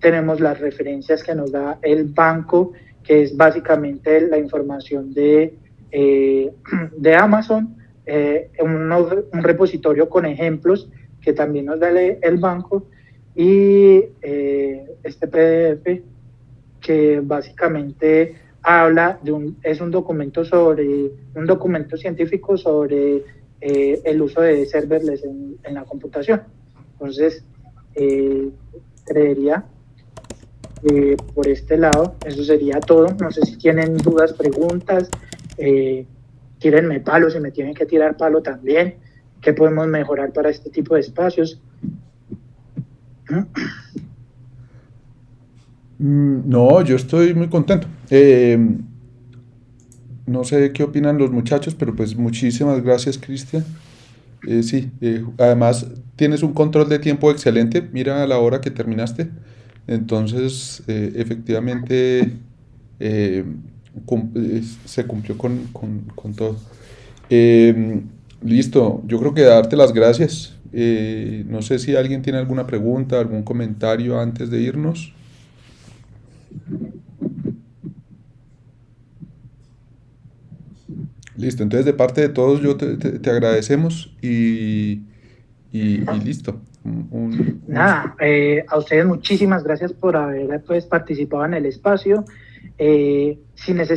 tenemos las referencias que nos da el banco, que es básicamente la información de Amazon, un repositorio con ejemplos que también nos da el banco, y este PDF que básicamente habla es un documento científico sobre el uso de serverless en la computación. Entonces, creería por este lado, eso sería todo. No sé si tienen dudas, preguntas, tírenme palo, si me tienen que tirar palo también, qué podemos mejorar para este tipo de espacios. No, yo estoy muy contento. No sé qué opinan los muchachos, pero pues muchísimas gracias, Cristian. Sí, además tienes un control de tiempo excelente. Mira la hora que terminaste. Entonces, efectivamente, se cumplió con todo. Listo, yo creo que darte las gracias. No sé si alguien tiene alguna pregunta, algún comentario antes de irnos. Listo, entonces de parte de todos yo te agradecemos y listo. Nada, a ustedes muchísimas gracias por haber pues, participado en el espacio. Si necesitan